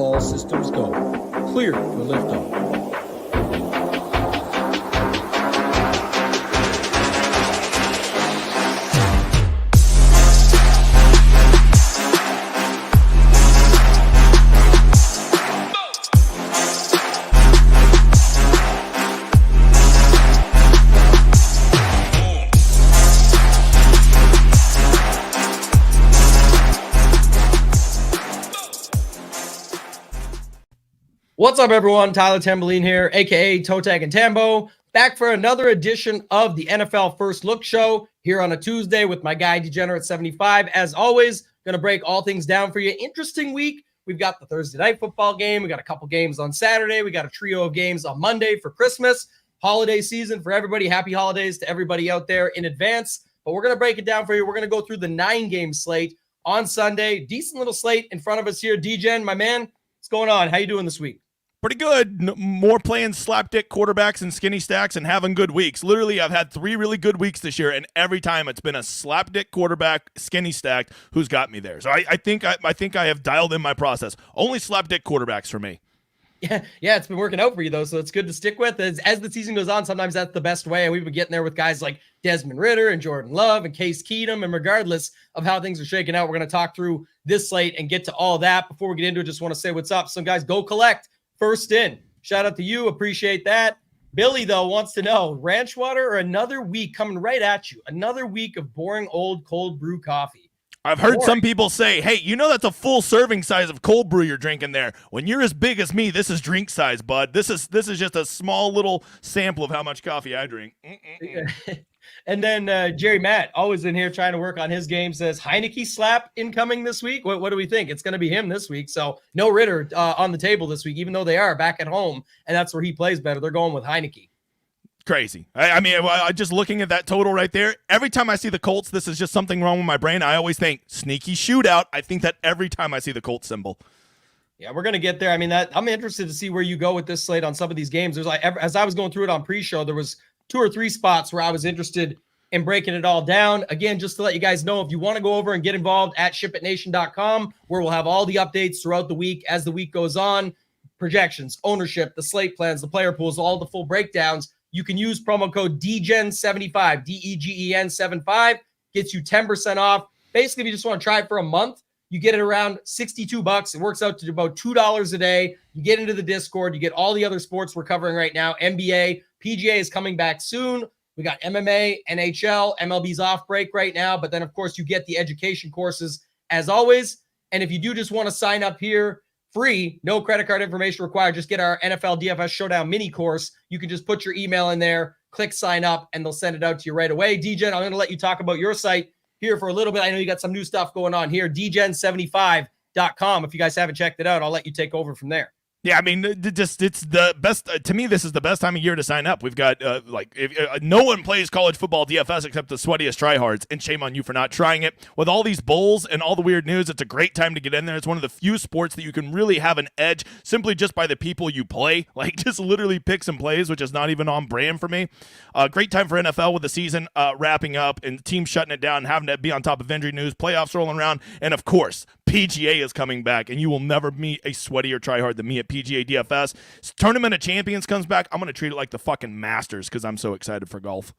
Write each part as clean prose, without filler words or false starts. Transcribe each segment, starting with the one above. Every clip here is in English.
All systems go. Clear for liftoff. What's up, everyone? Tyler Tamboline here, aka ToeTagginTambo, back for another edition of the NFL First Look Show here on a Tuesday with my guy Degenerate75. As always, going to break all things down for you. Interesting week. We've got the Thursday night football game. We got a couple games on Saturday. We got a trio of games on Monday for Christmas. Holiday season for everybody. Happy holidays to everybody out there in advance. But we're going to break it down for you. We're going to go through the 9-game slate on Sunday. Decent little slate in front of us here. Degen, my man, what's going on? How you doing this week? Pretty good. More playing slapdick quarterbacks and skinny stacks and having good weeks. Literally, I've had 3 really good weeks this year, and every time it's been a slapdick quarterback, skinny stack who's got me there. So I think I have dialed in my process. Only slapdick quarterbacks for me. Yeah, it's been working out for you, though, so it's good to stick with. As the season goes on, sometimes that's the best way, and we've been getting there with guys like Desmond Ridder and Jordan Love and Case Keenum, and regardless of how things are shaking out, we're going to talk through this slate and get to all that. Before we get into it, just want to say what's up. Some guys, go collect first in. Shout out to you. Appreciate that. Billy, though, wants to know, ranch water or another week coming right at you? Another week of boring old cold brew coffee. I've heard some people say, hey, you know that's a full serving size of cold brew you're drinking there. When you're as big as me, this is drink size, bud. This is just a small little sample of how much coffee I drink. And then Jerry Matt, always in here trying to work on his game, says Heineke slap incoming this week. What do we think? It's going to be him this week. So no Ritter on the table this week, even though they are back at home, and that's where he plays better. They're going with Heineke. Crazy. I mean, just looking at that total right there, every time I see the Colts, this is just something wrong with my brain. I always think sneaky shootout. I think that every time I see the Colts symbol. Yeah, we're going to get there. I mean, I'm interested to see where you go with this slate on some of these games. There's as I was going through it on pre-show, there was 2 or 3 spots where I was interested in breaking it all down. Again, just to let you guys know, if you want to go over and get involved at SHIPITNation.com, where we'll have all the updates throughout the week as the week goes on, projections, ownership, the slate plans, the player pools, all the full breakdowns. You can use promo code DEGEN75, DEGEN 75, gets you 10% off. Basically, if you just want to try it for a month, you get it around $62. It works out to about $2 a day. You get into the Discord. You get all the other sports we're covering right now. NBA, PGA is coming back soon. We got MMA, NHL, MLB's off break right now. But then, of course, you get the education courses as always. And if you do just want to sign up here, free, no credit card information required. Just get our NFL DFS Showdown mini course. You can just put your email in there, click sign up, and they'll send it out to you right away. Degen, I'm going to let you talk about your site here for a little bit. I know you got some new stuff going on here. Degen75.com. If you guys haven't checked it out, I'll let you take over from there. Yeah, I mean, it's the best. To me, this is the best time of year to sign up. We've got, no one plays college football DFS except the sweatiest tryhards, and shame on you for not trying it. With all these bowls and all the weird news, it's a great time to get in there. It's one of the few sports that you can really have an edge simply just by the people you play. Like, just literally picks and plays, which is not even on brand for me. Great time for NFL with the season wrapping up and teams shutting it down, having to be on top of injury news, playoffs rolling around, and, of course, PGA is coming back, and you will never meet a sweatier tryhard than me at PGA DFS. Tournament of Champions comes back. I'm going to treat it like the fucking Masters because I'm so excited for golf.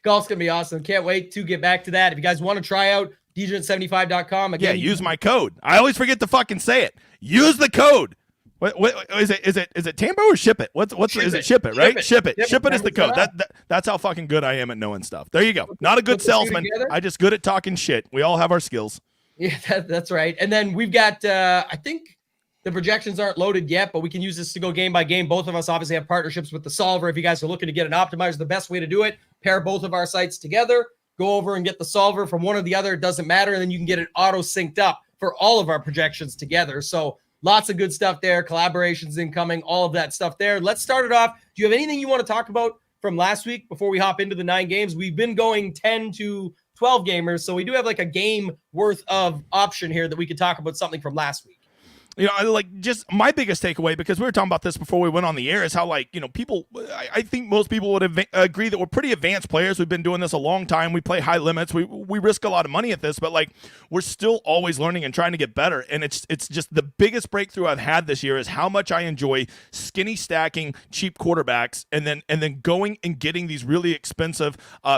Golf's going to be awesome. Can't wait to get back to that. If you guys want to try out DGen75.com. Again, use my code. I always forget to fucking say it. Use the code. What is it Tambo or SHIPIT? Is it SHIPIT, right? SHIPIT is the code. That's how fucking good I am at knowing stuff. There you go. Not a good salesman. I just good at talking shit. We all have our skills. Yeah, that's right. And then we've got, I think the projections aren't loaded yet, but we can use this to go game by game. Both of us obviously have partnerships with the Solver. If you guys are looking to get an optimizer, the best way to do it, pair both of our sites together, go over and get the Solver from one or the other. It doesn't matter. And then you can get it auto synced up for all of our projections together. So lots of good stuff there. Collaborations incoming, all of that stuff there. Let's start it off. Do you have anything you want to talk about from last week before we hop into the 9 games? We've been going 10 to 12 gamers, so we do have like a game worth of option here that we could talk about something from last week. Just my biggest takeaway, because we were talking about this before we went on the air, is how, people, I think most people would agree that we're pretty advanced players. We've been doing this a long time. We play high limits. We risk a lot of money at this, but we're still always learning and trying to get better. And it's just the biggest breakthrough I've had this year is how much I enjoy skinny stacking cheap quarterbacks and then going and getting these really expensive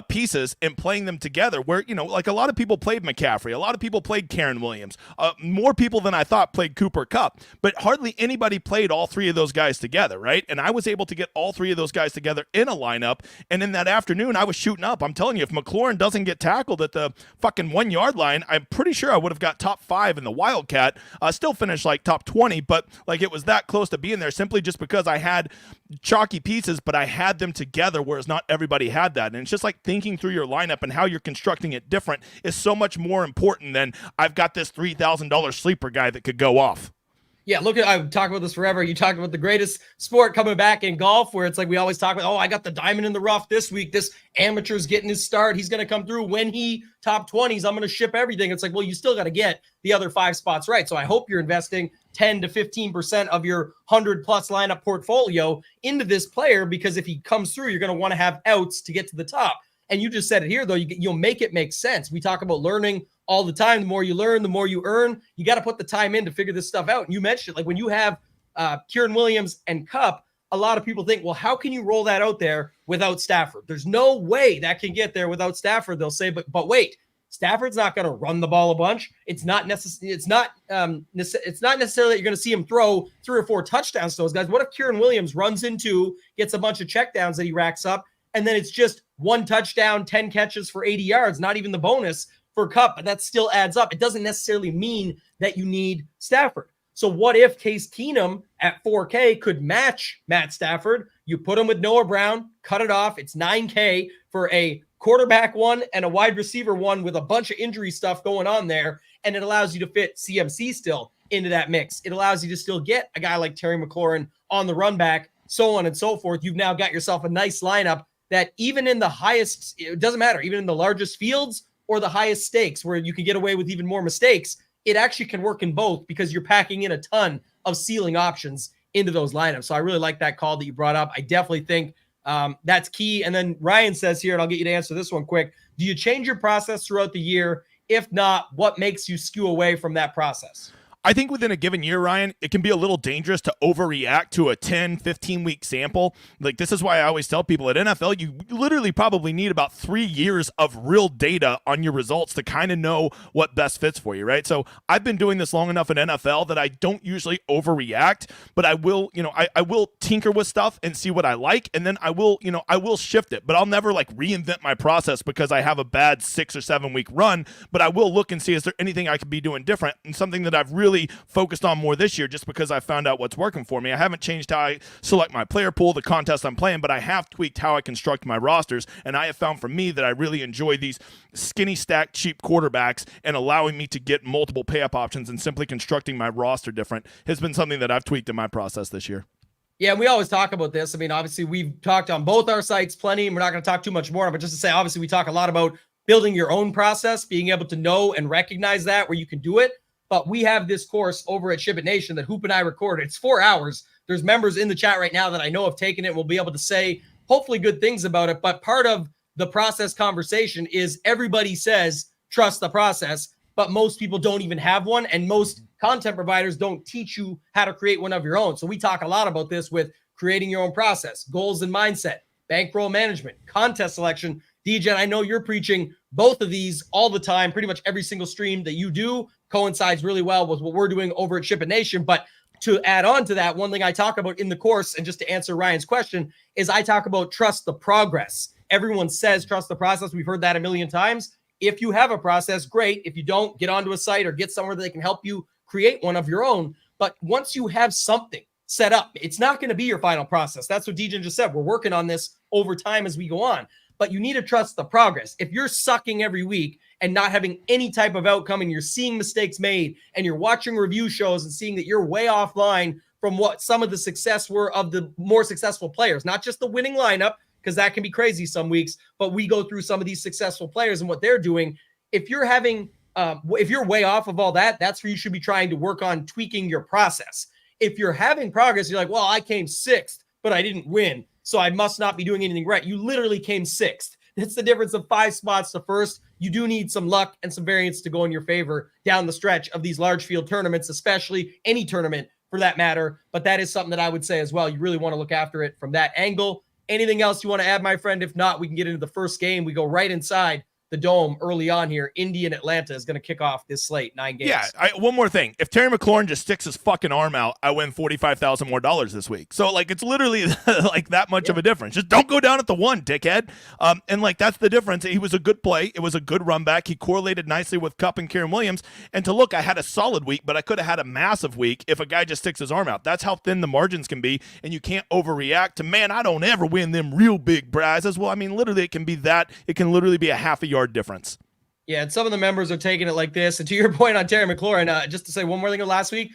pieces and playing them together where, a lot of people played McCaffrey. A lot of people played Karen Williams. More people than I thought played Cooper Kupp, but hardly anybody played all three of those guys together, right? And I was able to get all three of those guys together in a lineup, and in that afternoon, I was shooting up. I'm telling you, if McLaurin doesn't get tackled at the fucking 1 yard line, I'm pretty sure I would have got top 5 in the Wildcat, still finished top 20, but it was that close to being there simply just because I had chalky pieces, but I had them together, whereas not everybody had that. And it's just thinking through your lineup and how you're constructing it different is so much more important than I've got this $3,000 sleeper guy that could go off. Yeah, I've talked about this forever. You talked about the greatest sport coming back in golf, where it's we always talk about, I got the diamond in the rough this week. This amateur's getting his start. He's going to come through. When he top 20s, I'm going to ship everything. It's well, you still got to get the other 5 spots right. So I hope you're investing 10 to 15% of your 100+ lineup portfolio into this player, because if he comes through, you're going to want to have outs to get to the top. And you just said it here, though. You'll make it make sense. We talk about learning all the time. The more you learn, the more you earn. You got to put the time in to figure this stuff out. And you mentioned when you have Kieran Williams and Kupp, a lot of people think, well, how can you roll that out there without Stafford? There's no way that can get there without Stafford. They'll say, but wait, Stafford's not going to run the ball a bunch. It's not necessary. It's not necessarily that you're going to see him throw 3 or 4 touchdowns to those guys. What if Kieran Williams runs into, gets a bunch of checkdowns that he racks up, and then it's just 1 touchdown, 10 catches for 80 yards, not even the bonus for Kupp, but that still adds up. It doesn't necessarily mean that you need Stafford. So what if Case Keenum at 4K could match Matt Stafford? You put him with Noah Brown, cut it off. It's 9K for a quarterback one and a wide receiver one with a bunch of injury stuff going on there, and it allows you to fit CMC still into that mix. It allows you to still get a guy like Terry McLaurin on the run back, so on and so forth. You've now got yourself a nice lineup that even in the highest, it doesn't matter, even in the largest fields or the highest stakes where you can get away with even more mistakes, it actually can work in both because you're packing in a ton of ceiling options into those lineups. So I really like that call that you brought up. I definitely think that's key. And then Ryan says here, and I'll get you to answer this one quick, do you change your process throughout the year? If not, what makes you skew away from that process? I think within a given year, Ryan, it can be a little dangerous to overreact to a 10, 15-week sample. This is why I always tell people at NFL, you literally probably need about 3 years of real data on your results to kind of know what best fits for you, right? So I've been doing this long enough in NFL that I don't usually overreact, but I will, I will tinker with stuff and see what I like, and then I will shift it, but I'll never reinvent my process because I have a bad 6 or 7 week run, but I will look and see, is there anything I could be doing different? And something that I've really focused on more this year just because I found out what's working for me. I haven't changed how I select my player pool, the contest I'm playing, but I have tweaked how I construct my rosters, and I have found for me that I really enjoy these skinny stacked cheap quarterbacks, and allowing me to get multiple pay-up options and simply constructing my roster different has been something that I've tweaked in my process this year. Yeah, we always talk about this. I mean, obviously we've talked on both our sites plenty, and we're not going to talk too much more, but just to say, obviously we talk a lot about building your own process, being able to know and recognize that where you can do it. But we have this course over at SHIPIT Nation that Hoop and I recorded. It's 4 hours. There's members in the chat right now that I know have taken it and will be able to say hopefully good things about it. But part of the process conversation is everybody says, trust the process, but most people don't even have one. And most content providers don't teach you how to create one of your own. So we talk a lot about this with creating your own process, goals and mindset, bankroll management, contest selection. DJ, I know you're preaching both of these all the time. Pretty much every single stream that you do coincides really well with what we're doing over at SHIPIT Nation. But to add on to that, one thing I talk about in the course, and just to answer Ryan's question, is I talk about trust the progress. Everyone says trust the process. We've heard that a million times. If you have a process, great. If you don't, get onto a site or get somewhere that can help you create one of your own. But once you have something set up, it's not going to be your final process. That's what DJ just said. We're working on this over time as we go on. But you need to trust the progress. If you're sucking every week and not having any type of outcome, and you're seeing mistakes made, and you're watching review shows and seeing that you're way offline from what some of the success were of the more successful players, not just the winning lineup, because that can be crazy some weeks, but we go through some of these successful players and what they're doing. If you're having If you're way off of all that, that's where you should be trying to work on tweaking your process. If you're having progress, you're like, well, I came sixth, but I didn't win, so I must not be doing anything right. You literally came sixth. It's the difference of 5 spots to first. You do need some luck and some variance to go in your favor down the stretch of these large field tournaments, especially any tournament for that matter. But that is something that I would say as well. You really want to look after it from that angle. Anything else you want to add, my friend? If not, we can get into the first game. We go right inside the Dome early on here. Indy and Atlanta is going to kick off this slate, 9 games. Yeah, one more thing. If Terry McLaurin just sticks his fucking arm out, I win $45,000 more this week. So, like, it's literally like that much of a difference. Just don't go down at the one, dickhead. And, like, that's the difference. He was a good play. It was a good run back. He correlated nicely with Kupp and Kieran Williams. And to look, I had a solid week, but I could have had a massive week if a guy just sticks his arm out. That's how thin the margins can be, and you can't overreact to, man, I don't ever win them real big prizes. Well, I mean, literally, it can be that. It can literally be a half a yard difference. Yeah, and some of the members are taking it like this. And to your point on Terry McLaurin, just to say one more thing of last week,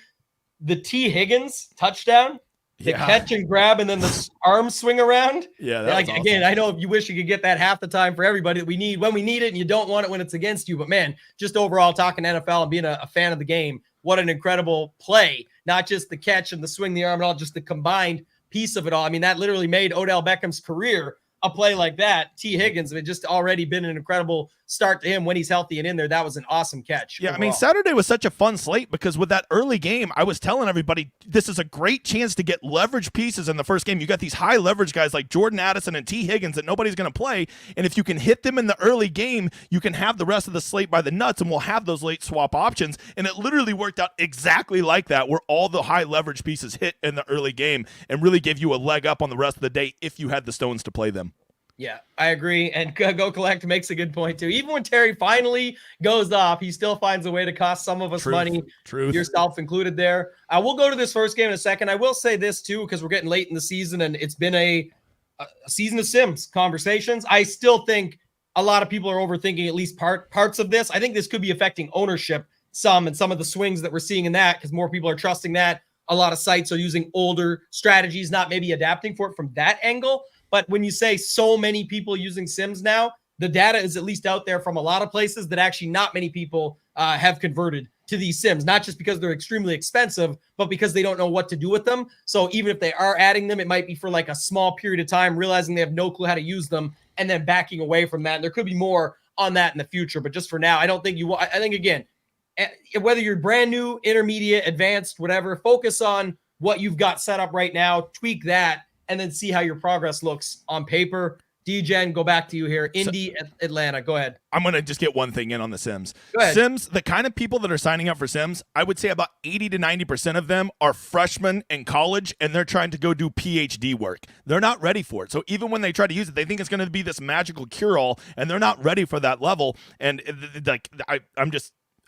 the T. Higgins touchdown, the catch and grab, and then the arm swing around. Yeah, that was awesome. Again, I know you wish you could get that half the time for everybody that we need when we need it, and you don't want it when it's against you. But, man, just overall talking NFL and being a fan of the game, what an incredible play. Not just the catch and the swing the arm and all, just the combined piece of it all. I mean, that literally made Odell Beckham's career a play like that. T. Higgins, it just already been an incredible start to him when he's healthy and in there. That was an awesome catch. Yeah, overall. I mean, Saturday was such a fun slate because with that early game, I was telling everybody this is a great chance to get leverage pieces in the first game. You got these high leverage guys like Jordan Addison and T. Higgins that nobody's going to play, and if you can hit them in the early game, you can have the rest of the slate by the nuts, and we'll have those late swap options. And it literally worked out exactly like that, where all the high leverage pieces hit in the early game and really give you a leg up on the rest of the day if you had the stones to play them. Yeah, I agree. And Go Collect makes a good point, too. Even when Terry finally goes off, he still finds a way to cost some of us money, yourself included there. We'll go to this first game in a second. I will say this, too, because we're getting late in the season, and it's been a season of Sims conversations. I still think a lot of people are overthinking at least parts of this. I think this could be affecting ownership and some of the swings that we're seeing in that because more people are trusting that. A lot of sites are using older strategies, not maybe adapting for it from that angle. But when you say so many people using Sims now, the data is at least out there from a lot of places that actually not many people have converted to these Sims, not just because they're extremely expensive, but because they don't know what to do with them. So even if they are adding them, it might be for like a small period of time, realizing they have no clue how to use them and then backing away from that. And there could be more on that in the future. But just for now, I don't think you want, I think, again, whether you're brand new, intermediate, advanced, whatever, focus on what you've got set up right now, tweak that, and then see how your progress looks on paper. DGen, go back to you here. Indy, Atlanta, go ahead. I'm going to just get one thing in on the Sims. Go ahead. Sims, the kind of people that are signing up for Sims, I would say about 80 to 90% of them are freshmen in college, and they're trying to go do PhD work. They're not ready for it. So even when they try to use it, they think it's going to be this magical cure-all, and they're not ready for that level. And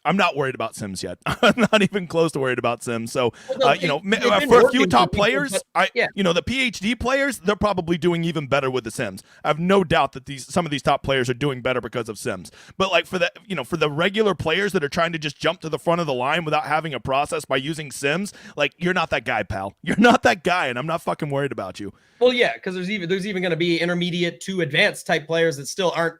I'm not worried about Sims yet. I'm not even close to worried about Sims. So, for a few top players, the PhD players, they're probably doing even better with the Sims. I have no doubt that some of these top players are doing better because of Sims. But like for the regular players that are trying to just jump to the front of the line without having a process by using Sims, like you're not that guy, pal. You're not that guy, and I'm not fucking worried about you. Well, yeah, because there's even going to be intermediate to advanced type players that still aren't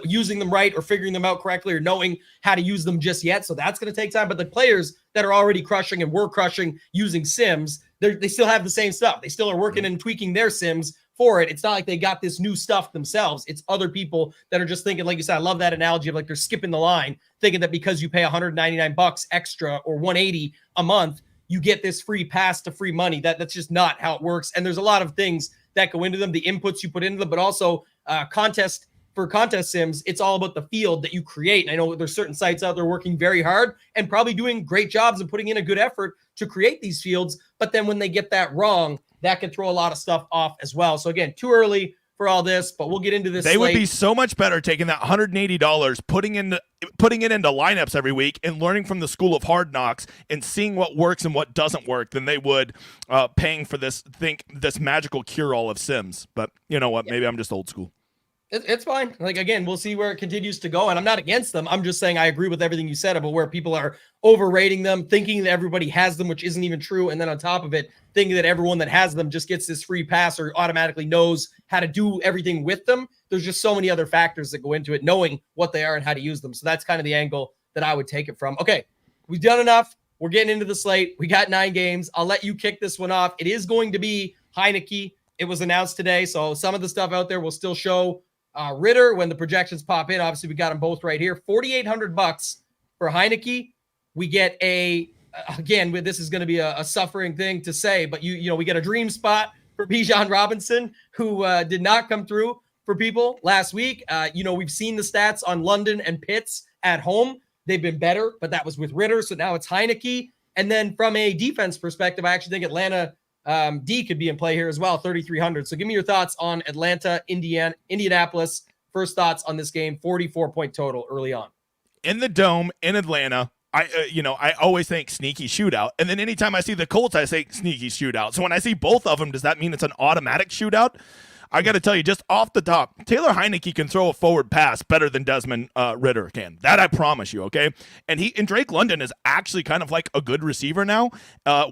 using them right or figuring them out correctly or knowing how to use them just yet. So that's going to take time. But the players that are already crushing and were crushing using Sims, they still have the same stuff. They still are working and tweaking their Sims for it. It's not like they got this new stuff themselves. It's other people that are just thinking, like you said, I love that analogy of like they're skipping the line, thinking that because you pay $199 extra or $180 a month, you get this free pass to free money. That's just not how it works. And there's a lot of things that go into them, the inputs you put into them, but also contest Sims, it's all about the field that you create. And I know there's certain sites out there working very hard and probably doing great jobs and putting in a good effort to create these fields. But then when they get that wrong, that can throw a lot of stuff off as well. So again, too early for all this, but we'll get into this. They would be so much better taking that $180, putting it into lineups every week and learning from the school of hard knocks and seeing what works and what doesn't work than they would paying for this magical cure-all of Sims. But you know what? Maybe I'm just old school. It's fine. Like, again, we'll see where it continues to go. And I'm not against them. I'm just saying I agree with everything you said about where people are overrating them, thinking that everybody has them, which isn't even true. And then on top of it, thinking that everyone that has them just gets this free pass or automatically knows how to do everything with them. There's just so many other factors that go into it, knowing what they are and how to use them. So that's kind of the angle that I would take it from. Okay, we've done enough. We're getting into the slate. We got 9 games. I'll let you kick this one off. It is going to be Heineke. It was announced today, so some of the stuff out there will still show Ritter when the projections pop in. Obviously, we got them both right here. $4,800 for Heineke. We get again, this is going to be a suffering thing to say, but we get a dream spot for Bijan Robinson, who did not come through for people last week. We've seen the stats on London and Pitts at home. They've been better, but that was with Ritter. So now it's Heineke. And then from a defense perspective, I actually think Atlanta D could be in play here as well, 3,300. So give me your thoughts on Atlanta, Indianapolis. First thoughts on this game, 44-point total early on. In the Dome in Atlanta, I always think sneaky shootout. And then anytime I see the Colts, I say sneaky shootout. So when I see both of them, does that mean it's an automatic shootout? I got to tell you, just off the top, Taylor Heineke can throw a forward pass better than Desmond Ritter can. That I promise you, okay? And Drake London is actually kind of like a good receiver now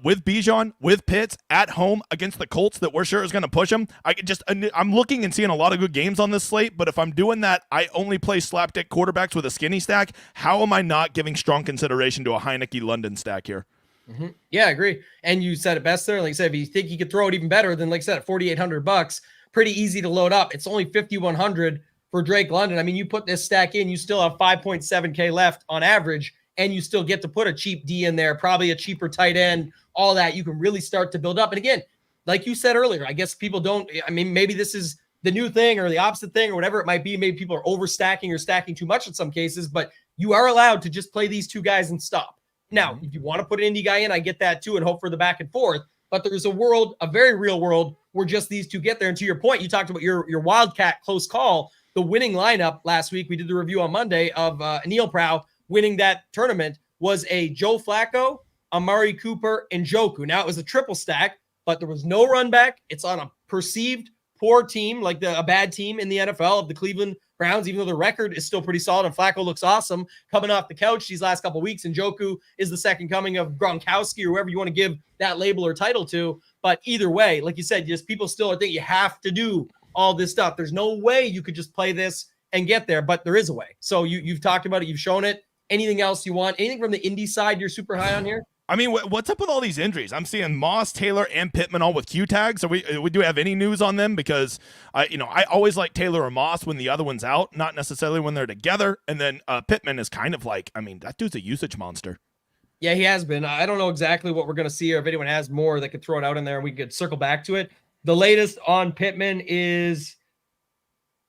with Bijan, with Pitts, at home against the Colts that we're sure is going to push him. I'm looking and seeing a lot of good games on this slate, but if I'm doing that, I only play slapdick quarterbacks with a skinny stack. How am I not giving strong consideration to a Heineke London stack here? Mm-hmm. Yeah, I agree. And you said it best there. Like I said, if you think you could throw it even better, then like I said, at $4,800, pretty easy to load up. It's only $5,100 for Drake London. I mean, you put this stack in, you still have 5.7K left on average, and you still get to put a cheap D in there, probably a cheaper tight end, all that. You can really start to build up. And again, like you said earlier, I guess people don't, maybe this is the new thing or the opposite thing or whatever it might be. Maybe people are overstacking or stacking too much in some cases, but you are allowed to just play these two guys and stop. Now, if you want to put an indie guy in, I get that too and hope for the back and forth. But there's a very real world where just these two get there. And to your point, you talked about your Wildcat close call, the winning lineup last week. We did the review on Monday of Neil Prow winning that tournament was a Joe Flacco, Amari Cooper, and Njoku. Now, it was a triple stack, but there was no run back. It's on a perceived poor team, like a bad team in the NFL of the Cleveland Browns, even though the record is still pretty solid and Flacco looks awesome coming off the couch these last couple of weeks. And Njoku is the second coming of Gronkowski or whoever you want to give that label or title to. But either way, like you said, just people still think you have to do all this stuff. There's no way you could just play this and get there, but there is a way. So you've talked about it. You've shown it. Anything else you want? Anything from the indie side you're super high on here? I mean, what's up with all these injuries? I'm seeing Moss, Taylor, and Pittman all with Q tags. We do have any news on them? Because I always like Taylor or Moss when the other one's out, not necessarily when they're together. And then Pittman is kind of like, that dude's a usage monster. Yeah, he has been. I don't know exactly what we're going to see, or if anyone has more that could throw it out in there and we could circle back to it. The latest on Pittman is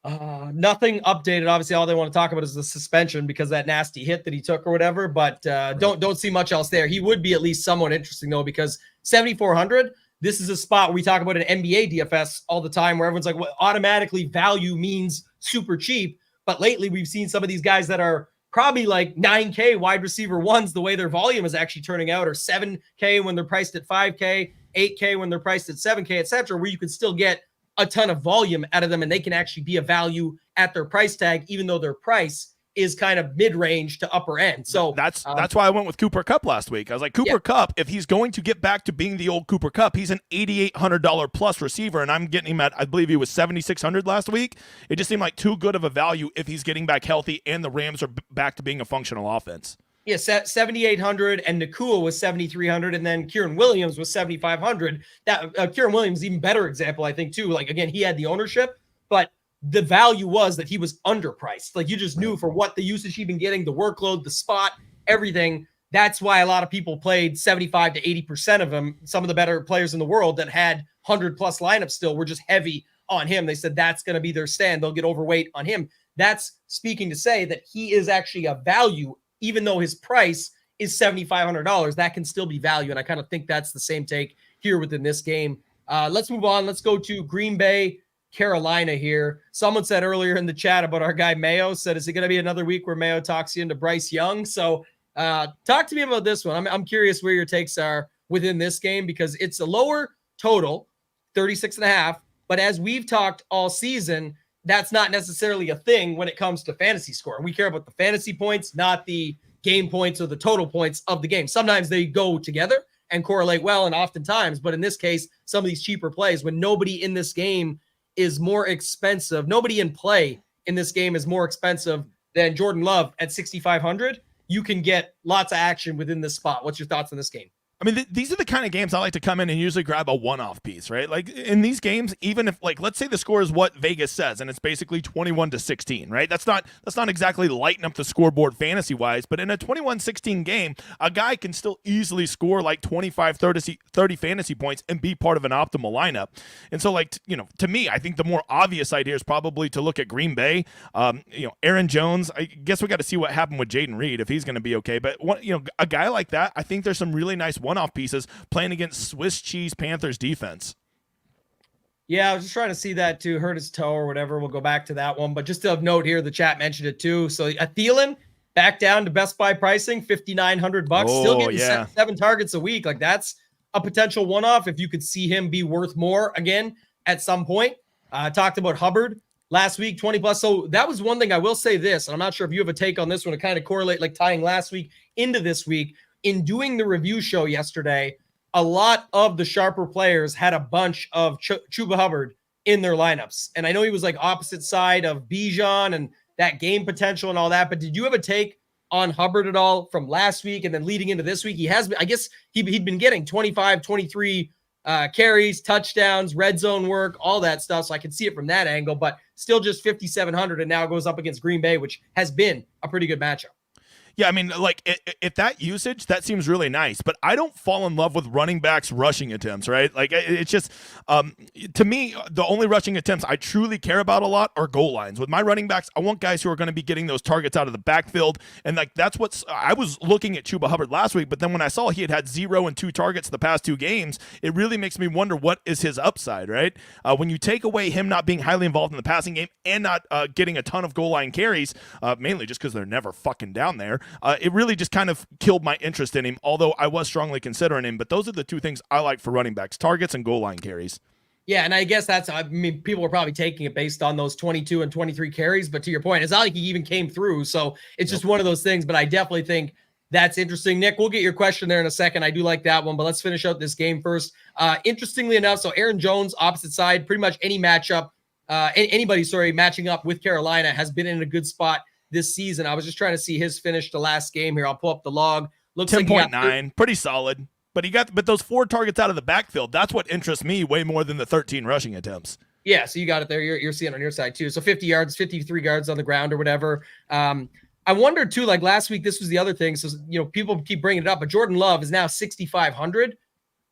nothing updated. Obviously, all they want to talk about is the suspension because that nasty hit that he took or whatever, but don't see much else there. He would be at least somewhat interesting, though, because 7,400, this is a spot where we talk about an NBA DFS all the time where everyone's like, well, automatically value means super cheap. But lately, we've seen some of these guys that are probably like 9K wide receiver ones, the way their volume is actually turning out, or 7K when they're priced at 5K, 8K when they're priced at 7K, et cetera, where you can still get a ton of volume out of them and they can actually be a value at their price tag, even though their price is kind of mid-range to upper end. So that's why I went with Cooper Kupp last week. I was like, Cooper Kupp, if he's going to get back to being the old Cooper Kupp, he's an $8,800 plus receiver, and I'm getting him at, I believe he was $7,600 last week. It just seemed like too good of a value if he's getting back healthy and the Rams are back to being a functional offense. Yeah, 7,800 and Nakua was 7,300, and then Kieran Williams was 7,500. That Kieran Williams is even better example, I think, too. Like, again, he had the ownership, but the value was that he was underpriced. Like, you just knew for what the usage he'd been getting, the workload, the spot, everything. That's why a lot of people played 75 to 80% of them. Some of the better players in the world that had 100-plus lineups still were just heavy on him. They said that's going to be their stand. They'll get overweight on him. That's speaking to say that he is actually a value. Even though his price is $7,500, that can still be value. And I kind of think that's the same take here within this game. Let's move on. Let's go to Green Bay, Carolina here. Someone said earlier in the chat about our guy Mayo, said, is it going to be another week where Mayo talks you into Bryce Young? So talk to me about this one. I'm curious where your takes are within this game because it's a lower total, 36.5. But as we've talked all season, that's not necessarily a thing when it comes to fantasy score. We care about the fantasy points, not the game points or the total points of the game. Sometimes they go together and correlate well, and oftentimes, but in this case, some of these cheaper plays, when nobody in this game is more expensive, nobody in play in this game is more expensive than Jordan Love at 6,500. you can get lots of action within this spot. What's your thoughts on this game? I mean, these are the kind of games I like to come in and usually grab a one-off piece, right? Like in these games, even if, like, let's say the score is what Vegas says, and it's basically 21-16, right? That's not exactly lighting up the scoreboard fantasy-wise, but in a 21-16 game, a guy can still easily score like 25, 30 fantasy points and be part of an optimal lineup. And so, like, to me, I think the more obvious idea is probably to look at Green Bay. Aaron Jones, I guess we got to see what happened with Jaden Reed, if he's going to be okay. But, a guy like that, I think there's some really nice one-off pieces playing against Swiss cheese Panthers defense. Yeah, I was just trying to see that too. Hurt his toe or whatever. We'll go back to that one. But just to note here, the chat mentioned it too. So Thielen back down to Best Buy pricing, $5,900. Still getting 7 targets a week. Like, that's a potential one-off if you could see him be worth more again at some point. Talked about Hubbard last week, 20 plus. So that was one thing I will say this, and I'm not sure if you have a take on this one to kind of correlate, like tying last week into this week. In doing the review show yesterday, a lot of the sharper players had a bunch of Chuba Hubbard in their lineups. And I know he was like opposite side of Bijan and that game potential and all that, but did you have a take on Hubbard at all from last week and then leading into this week? He has been, I guess he'd been getting 25, 23 carries, touchdowns, red zone work, all that stuff. So I can see it from that angle, but still just 5,700 and now goes up against Green Bay, which has been a pretty good matchup. Yeah, I mean, like, if that usage, that seems really nice, but I don't fall in love with running backs rushing attempts, right? Like, it's just, to me, the only rushing attempts I truly care about a lot are goal lines. With my running backs, I want guys who are going to be getting those targets out of the backfield, and, like, that's what's, I was looking at Chuba Hubbard last week, but then when I saw he had 0 and 2 targets the past 2 games, it really makes me wonder what is his upside, right? When you take away him not being highly involved in the passing game and not getting a ton of goal line carries, mainly just because they're never fucking down there, it really just kind of killed my interest in him, although I was strongly considering him. But those are the 2 things I like for running backs: targets and goal line carries. Yeah, and I guess people are probably taking it based on those 22 and 23 carries. But to your point, it's not like he even came through. So it's just one of those things. But I definitely think that's interesting. Nick, we'll get your question there in a second. I do like that one. But let's finish out this game first. Interestingly enough, so Aaron Jones, opposite side, pretty much any matchup, matching up with Carolina has been in a good spot this season. I was just trying to see his finish the last game here. I'll pull up the log. Looks 10.9, like pretty solid. But but those 4 targets out of the backfield, that's what interests me way more than the 13 rushing attempts. Yeah, so you got it there. You're seeing on your side too. So 50 yards, 53 yards on the ground or whatever. I wonder too, like last week, this was the other thing. So, people keep bringing it up, but Jordan Love is now 6,500.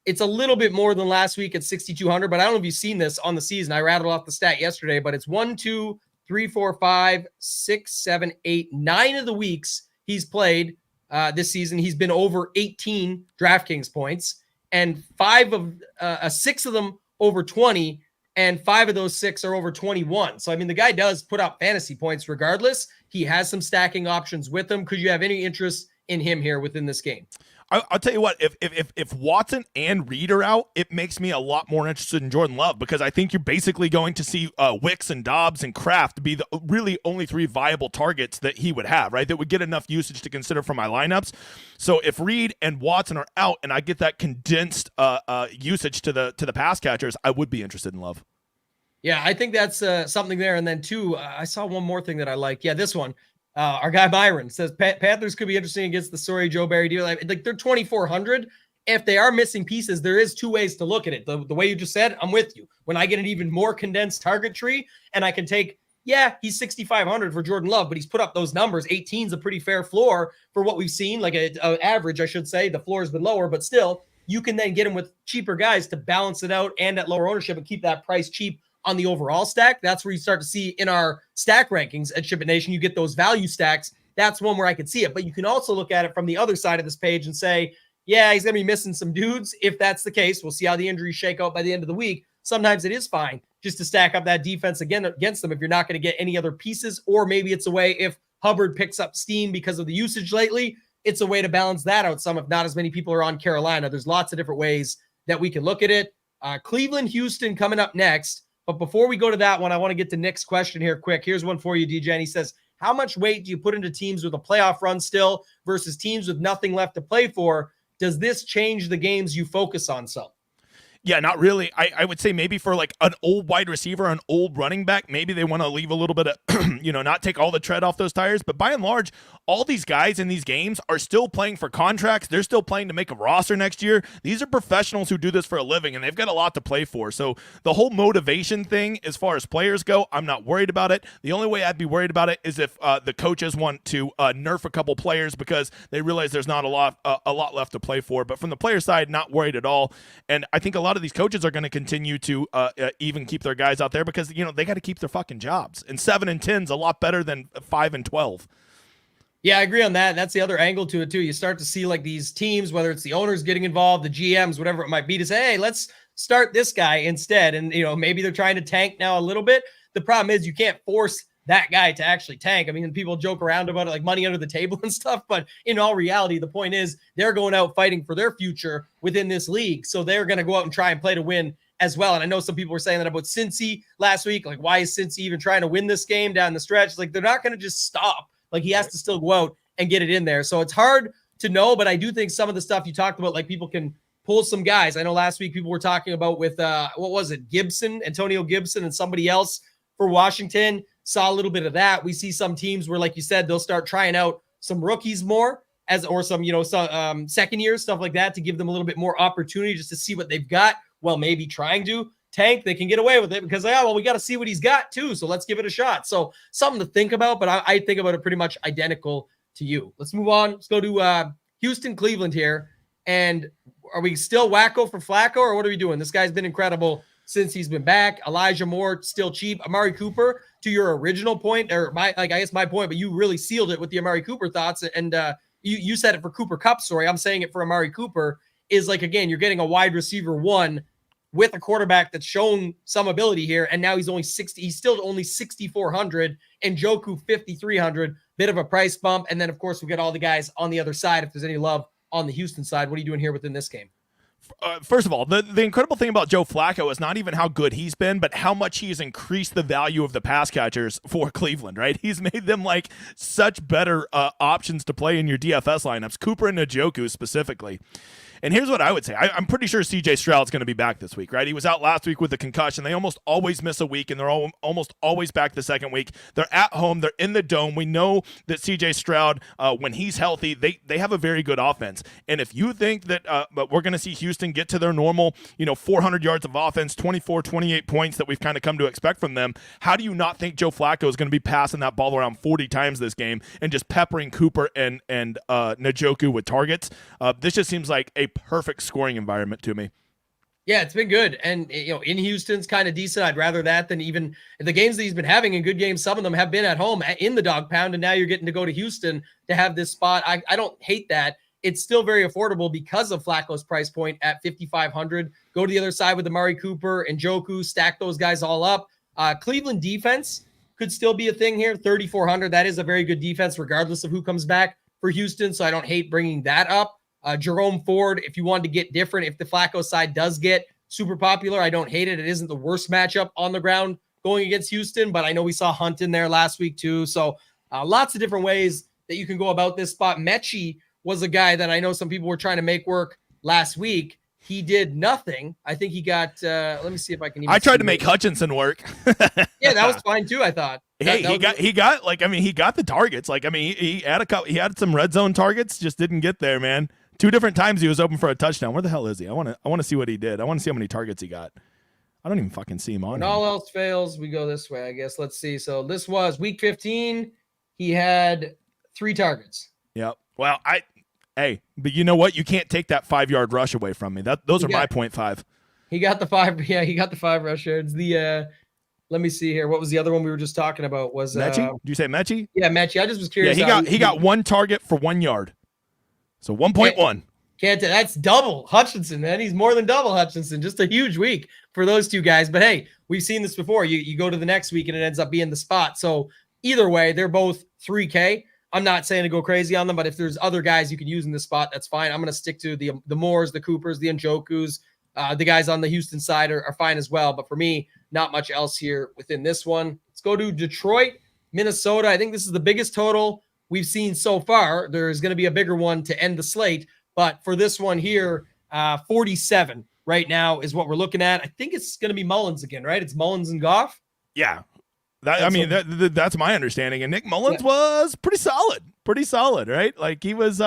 It's a little bit more than last week at 6,200, but I don't know if you've seen this on the season. I rattled off the stat yesterday, but it's 1, 2, 3, 4, 5, 6, 7, 8, 9 of the weeks he's played this season. He's been over 18 DraftKings points, and 6 of them over 20, and 5 of those 6 are over 21. So, I mean, the guy does put up fantasy points regardless. He has some stacking options with him. Could you have any interest in him here within this game? I'll tell you what, if Watson and Reed are out, it makes me a lot more interested in Jordan Love, because I think you're basically going to see Wicks and Dobbs and Kraft be the really only 3 viable targets that he would have, right? That would get enough usage to consider for my lineups. So if Reed and Watson are out and I get that condensed usage to the pass catchers, I would be interested in Love. Yeah, I think that's something there. And then too, I saw one more thing that I like. Yeah, this one. Our guy Byron says Panthers could be interesting against the Sorry Joe Barry deal. Like they're 2,400. If they are missing pieces, there is 2 ways to look at it. The way you just said, I'm with you. When I get an even more condensed target tree and I can take, he's 6,500 for Jordan Love, but he's put up those numbers. 18 is a pretty fair floor for what we've seen, like an average, I should say. The floor has been lower, but still, you can then get him with cheaper guys to balance it out and at lower ownership and keep that price cheap on the overall stack. That's where you start to see in our stack rankings at SHIPIT Nation, you get those value stacks. That's one where I could see it. But you can also look at it from the other side of this page and say, yeah, he's going to be missing some dudes. If that's the case, we'll see how the injuries shake out by the end of the week. Sometimes it is fine just to stack up that defense again against them if you're not going to get any other pieces, or maybe it's a way if Hubbard picks up steam because of the usage lately, it's a way to balance that out some if not as many people are on Carolina. There's lots of different ways that we can look at it. Cleveland, Houston coming up next. But before we go to that one, I want to get to Nick's question here quick. Here's one for you, DJ. And he says, how much weight do you put into teams with a playoff run still versus teams with nothing left to play for? Does this change the games you focus on some? Yeah, not really. I would say maybe for like an old wide receiver, an old running back, maybe they want to leave a little bit of, not take all the tread off those tires. But by and large, all these guys in these games are still playing for contracts. They're still playing to make a roster next year. These are professionals who do this for a living, and they've got a lot to play for. So the whole motivation thing, as far as players go, I'm not worried about it. The only way I'd be worried about it is if the coaches want to nerf a couple players because they realize there's not a lot left to play for. But from the player side, not worried at all. And I think a lot of these coaches are going to continue to even keep their guys out there because they got to keep their fucking jobs. And 7-10 is a lot better than 5-12. Yeah, I agree on that. That's the other angle to it too. You start to see like these teams, whether it's the owners getting involved, the GMs, whatever it might be, to say, hey, let's start this guy instead. And maybe they're trying to tank now a little bit. The problem is you can't force that guy to actually tank. I mean, people joke around about it, like money under the table and stuff, but in all reality, the point is they're going out fighting for their future within this league. So they're going to go out and try and play to win as well. And I know some people were saying that about Cincy last week. Like, why is Cincy even trying to win this game down the stretch? Like, they're not going to just stop. Like, he has to still go out and get it in there. So it's hard to know, but I do think some of the stuff you talked about, like people can pull some guys. I know last week people were talking about with, what was it? Antonio Gibson and somebody else for Washington. Saw a little bit of that. We see some teams where, like you said, they'll start trying out some rookies more or some, second years, stuff like that, to give them a little bit more opportunity just to see what they've got. Well, maybe trying to tank, they can get away with it because, we got to see what he's got too. So let's give it a shot. So something to think about, but I think about it pretty much identical to you. Let's move on. Let's go to Houston, Cleveland here. And are we still wacko for Flacco, or what are we doing? This guy's been incredible since he's been back. Elijah Moore, still cheap. Amari Cooper, to your original point, or my point, but you really sealed it with the Amari Cooper thoughts. And you said it for Cooper Kupp. Sorry, I'm saying it for Amari Cooper. Is like, again, you're getting a wide receiver one with a quarterback that's shown some ability here, and now he's only 60. He's still only 6,400, and Njoku 5,300. Bit of a price bump, and then of course we got all the guys on the other side. If there's any love on the Houston side, what are you doing here within this game? First of all, the incredible thing about Joe Flacco is not even how good he's been, but how much he's increased the value of the pass catchers for Cleveland, right? He's made them like such better options to play in your DFS lineups, Cooper and Njoku specifically. And here's what I would say. I'm pretty sure C.J. Stroud's going to be back this week, right? He was out last week with a concussion. They almost always miss a week, and they're almost always back the second week. They're at home. They're in the dome. We know that C.J. Stroud, when he's healthy, they have a very good offense. And if you think that we're going to see Houston get to their normal, 400 yards of offense, 24, 28 points that we've kind of come to expect from them, how do you not think Joe Flacco is going to be passing that ball around 40 times this game and just peppering Cooper and Njoku with targets? This just seems like a perfect scoring environment to me. Yeah, it's been good. And, in Houston's kind of decent. I'd rather that than even the games that he's been having in good games. Some of them have been at home in the dog pound, and now you're getting to go to Houston to have this spot. I don't hate that. It's still very affordable because of Flacco's price point at 5,500. Go to the other side with Amari Cooper and Njoku, stack those guys all up. Cleveland defense could still be a thing here, 3,400. That is a very good defense regardless of who comes back for Houston, so I don't hate bringing that up. Jerome Ford, if you wanted to get different, if the Flacco side does get super popular, I don't hate it. It isn't the worst matchup on the ground going against Houston, but I know we saw Hunt in there last week too. So lots of different ways that you can go about this spot. Mechie was a guy that I know some people were trying to make work last week. He did nothing. I think he got, let me see if I can. I tried to make Hutchinson work. Yeah, that was fine too, I thought. Hey, he got the targets. He had some red zone targets, just didn't get there, man. 2 different times he was open for a touchdown. Where the hell is he? I want to see what he did. I want to see how many targets he got. I don't even fucking see him on. When all else fails, we go this way, I guess. Let's see. So this was week 15. He had 3 targets. Yep. Well, but you know what? You can't take that 5-yard rush away from me. Those are my 0.5. He got the 5. Yeah, he got the 5 rush yards. Let me see here. What was the other one we were just talking about? Was Mechie? Did you say Mechie? Yeah, Mechie. I just was curious. Yeah, he got 1 target for 1 yard. So 1.1. That's double Hutchinson, man. He's more than double Hutchinson. Just a huge week for those 2 guys. But hey, we've seen this before. You go to the next week and it ends up being the spot. So either way, they're both 3K. I'm not saying to go crazy on them, but if there's other guys you can use in this spot, that's fine. I'm going to stick to the Moores, the Coopers, the Njokus. The guys on the Houston side are fine as well. But for me, not much else here within this one. Let's go to Detroit, Minnesota. I think this is the biggest total we've seen so far. There's going to be a bigger one to end the slate. But for this one here, 47 right now is what we're looking at. I think it's going to be Mullins again, right? It's Mullins and Goff. Yeah. That's my understanding. And Nick Mullins was pretty solid, right? Like he was,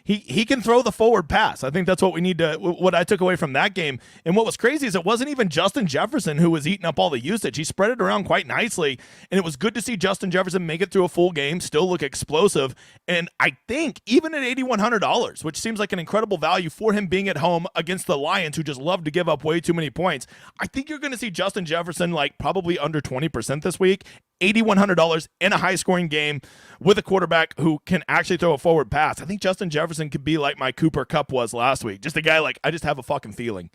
he can throw the forward pass. I think that's what we need to, what I took away from that game. And what was crazy is it wasn't even Justin Jefferson who was eating up all the usage. He spread it around quite nicely. And it was good to see Justin Jefferson make it through a full game, still look explosive. And I think even at $8,100, which seems like an incredible value for him being at home against the Lions, who just love to give up way too many points, I think you're going to see Justin Jefferson like probably under 20% this week. $8,100 in a high-scoring game with a quarterback who can actually throw a forward pass. I think Justin Jefferson could be like my Cooper Kupp was last week. Just a guy like, I just have a fucking feeling.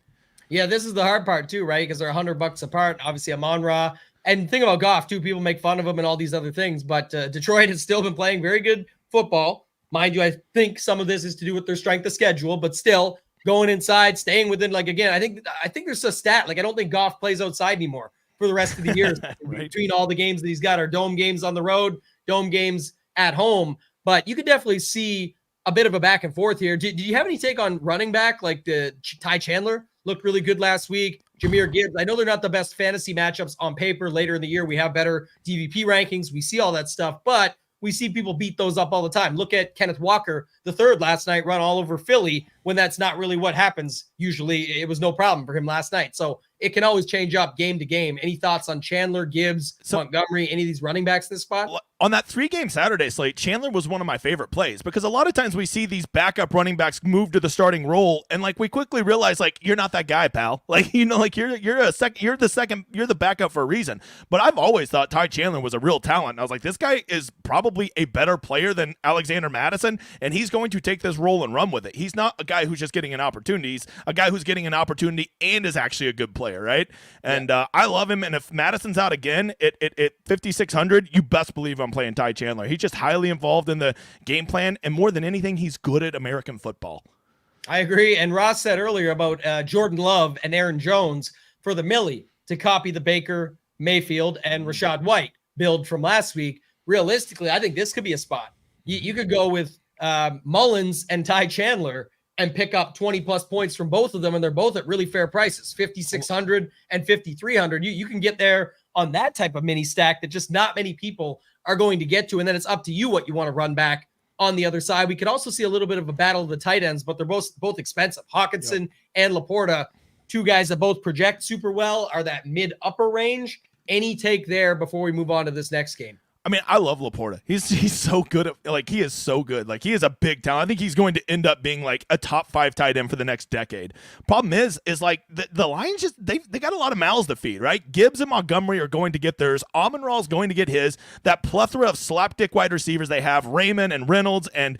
Yeah, this is the hard part too, right? Because they're $100 apart. Obviously, Amon-Ra. And think about Goff too. People make fun of him and all these other things, but Detroit has still been playing very good football. Mind you, I think some of this is to do with their strength of schedule, but still going inside, staying within, like, again, I think there's a stat. Like, I don't think Goff plays outside anymore for the rest of the year. Right. Between all the games that he's got are dome games on the road, dome games at home. But you could definitely see a bit of a back and forth here. Did you have any take on running back? Like the Ty Chandler looked really good last week. Jahmyr Gibbs. I know they're not the best fantasy matchups on paper. Later in the year, we have better DVP rankings. We see all that stuff, but we see people beat those up all the time. Look at Kenneth Walker, the third last night, run all over Philly when that's not really what happens. Usually it was no problem for him last night. So it can always change up game to game. Any thoughts on Chandler, Gibbs, Montgomery, any of these running backs in this spot? On that 3-game Saturday slate, Chandler was one of my favorite plays because a lot of times we see these backup running backs move to the starting role, and like we quickly realize, like, you're not that guy, pal. Like, you know, like you're the backup for a reason. But I've always thought Ty Chandler was a real talent. And I was like, this guy is probably a better player than Alexander Mattison, and he's going to take this role and run with it. He's not a guy who's just getting an opportunity. He's a guy who's getting an opportunity and is actually a good player, right? And I love him. And if Madison's out again at 5,600, you best believe I'm playing Ty Chandler. He's just highly involved in the game plan, and more than anything, he's good at American football. I agree. And Ross said earlier about Jordan Love and Aaron Jones for the Millie to copy the Baker, Mayfield, and Rachaad White build from last week. Realistically, I think this could be a spot. You could go with Mullins and Ty Chandler and pick up 20+ points from both of them, and they're both at really fair prices, 5,600 and 5,300. You can get there on that type of mini stack that just not many people are going to get to, and then it's up to you what you want to run back on the other side. We could also see a little bit of a battle of the tight ends, but they're both expensive. Hawkinson and Laporta, two guys that both project super well, are that mid-upper range. Any take there before we move on to this next game? I mean, I love Laporta. He's so good at, like, he is so good. Like, he is a big talent. I think he's going to end up being like a top 5 tight end for the next decade. Problem is like the Lions just they got a lot of mouths to feed, right? Gibbs and Montgomery are going to get theirs. Amon-Ra is going to get his. That plethora of slapdick wide receivers they have, Raymond and Reynolds and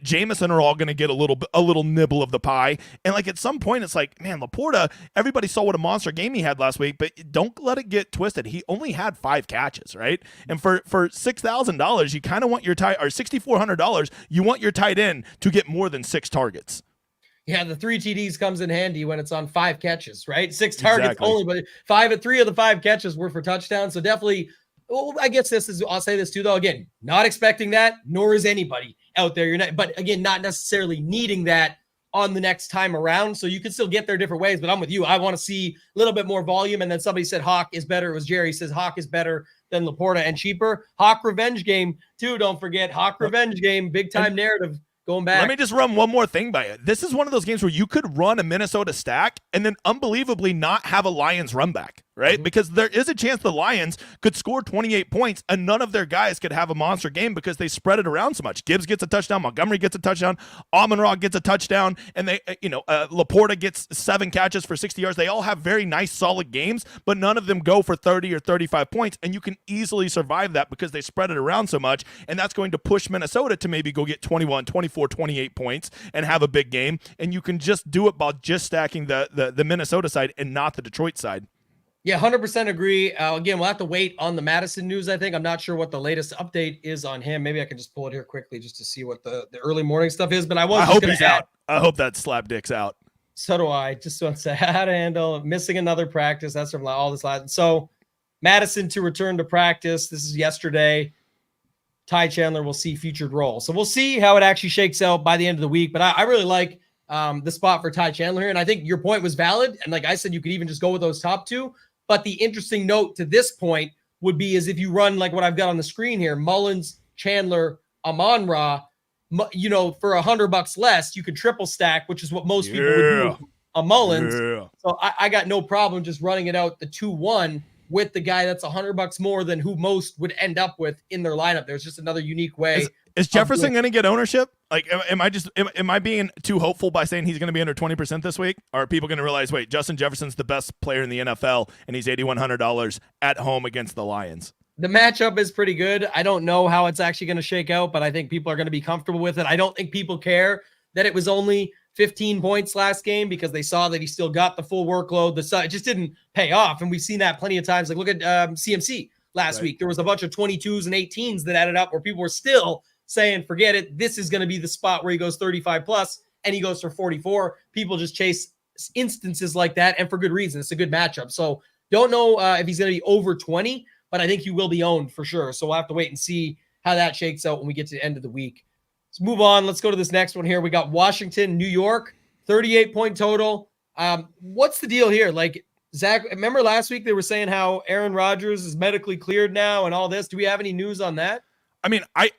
Jameson, are all going to get a little nibble of the pie. And like at some point, it's like, man, Laporta. Everybody saw what a monster game he had last week, but don't let it get twisted. He only had 5 catches, right? And for $6,000, you kind of want your tight, or $6,400, you want your tight end to get more than 6 targets. Yeah, the 3 TDs comes in handy when it's on 5 catches, right? 6 targets only, but 3 of the 5 catches were for touchdowns. So definitely, well, I guess I'll say this too, though. Again, not expecting that, nor is anybody out there. But again, not necessarily needing that on the next time around. So you can still get there different ways, but I'm with you. I want to see a little bit more volume. And then somebody said Hawk is better. It was Jerry says Hawk is better than Laporta and cheaper. Hawk revenge game too. Don't forget Hawk revenge game, big time narrative going back. Let me just run one more thing by it. This is one of those games where you could run a Minnesota stack and then unbelievably not have a Lions run back, right? Mm-hmm. Because there is a chance the Lions could score 28 points and none of their guys could have a monster game because they spread it around so much. Gibbs gets a touchdown, Montgomery gets a touchdown, Amon-Ra gets a touchdown, and they, Laporta gets 7 catches for 60 yards. They all have very nice, solid games, but none of them go for 30 or 35 points, and you can easily survive that because they spread it around so much, and that's going to push Minnesota to maybe go get 21, 24, 28 points and have a big game, and you can just do it by just stacking the Minnesota side and not the Detroit side. Yeah, 100% agree. Again, we'll have to wait on the Madison news, I think. I'm not sure what the latest update is on him. Maybe I can just pull it here quickly just to see what the early morning stuff is. But I hope he's out. I hope that slapdick's out. So do I. Just want to say how to handle missing another practice. That's from all this last. So Madison to return to practice. This is yesterday. Ty Chandler will see featured role. So we'll see how it actually shakes out by the end of the week. But I really like the spot for Ty Chandler here. And I think your point was valid. And like I said, you could even just go with those top two. But the interesting note to this point would be is if you run like what I've got on the screen here, Mullins, Chandler, Amon-Ra, you know, for $100 less, you could triple stack, which is what most people would do a Mullins. So I got no problem just running it out the 2-1 with the guy that's $100 more than who most would end up with in their lineup. There's just another unique way. Is Jefferson going to get ownership? Like, am I being too hopeful by saying he's going to be under 20% this week? Or are people going to realize, wait, Justin Jefferson's the best player in the NFL and he's $8,100 at home against the Lions? The matchup is pretty good. I don't know how it's actually going to shake out, but I think people are going to be comfortable with it. I don't think people care that it was only 15 points last game because they saw that he still got the full workload. It just didn't pay off. And we've seen that plenty of times. Like look at CMC last week. There was a bunch of 22s and 18s that added up where people were still saying, forget it. This is going to be the spot where he goes 35 plus and he goes for 44. People just chase instances like that. And for good reason. It's a good matchup. So don't know if he's going to be over 20, but I think he will be owned for sure. So we'll have to wait and see how that shakes out when we get to the end of the week. Let's move on. Let's go to this next one here. We got Washington, New York, 38-point total. What's the deal here? Like, Zach, remember last week they were saying how Aaron Rodgers is medically cleared now and all this. Do we have any news on that? I mean, I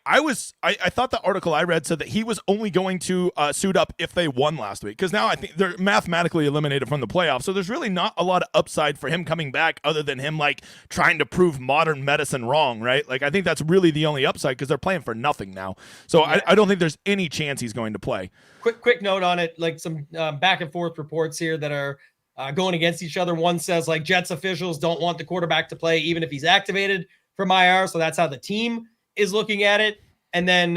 thought the article I read said that he was only going to suit up if they won last week, because now I think they're mathematically eliminated from the playoffs. So there's really not a lot of upside for him coming back other than him like trying to prove modern medicine wrong, right? Like I think that's really the only upside because they're playing for nothing now. So yeah. I don't think there's any chance he's going to play. Quick note on it, like some back and forth reports here that are going against each other. One says like Jets officials don't want the quarterback to play even if he's activated from IR. So that's how the team is looking at it. And then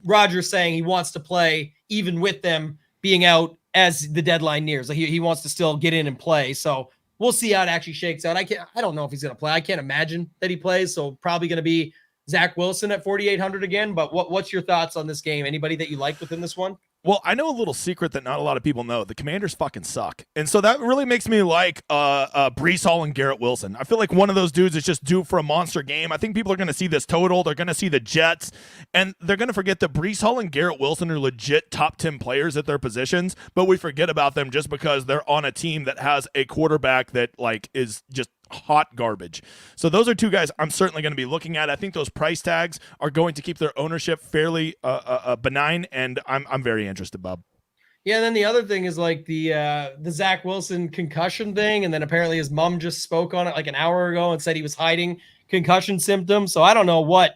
Rodgers saying he wants to play even with them being out as the deadline nears. Like he wants to still get in and play. So we'll see how it actually shakes out. I don't know if he's going to play. I can't imagine that he plays. So probably going to be Zach Wilson at 4,800 again. But what's your thoughts on this game? Anybody that you like within this one? Well, I know a little secret that not a lot of people know. The Commanders fucking suck. And so that really makes me like Breece Hall and Garrett Wilson. I feel like one of those dudes is just due for a monster game. I think people are going to see this total. They're going to see the Jets. And they're going to forget that Breece Hall and Garrett Wilson are legit top 10 players at their positions. But we forget about them just because they're on a team that has a quarterback that like is just hot garbage. So those are two guys I'm certainly going to be looking at. I think those price tags are going to keep their ownership fairly benign, and I'm very interested, Bob. Yeah, and then the other thing is like the Zach Wilson concussion thing, and then apparently his mom just spoke on it like an hour ago and said he was hiding concussion symptoms. So I don't know what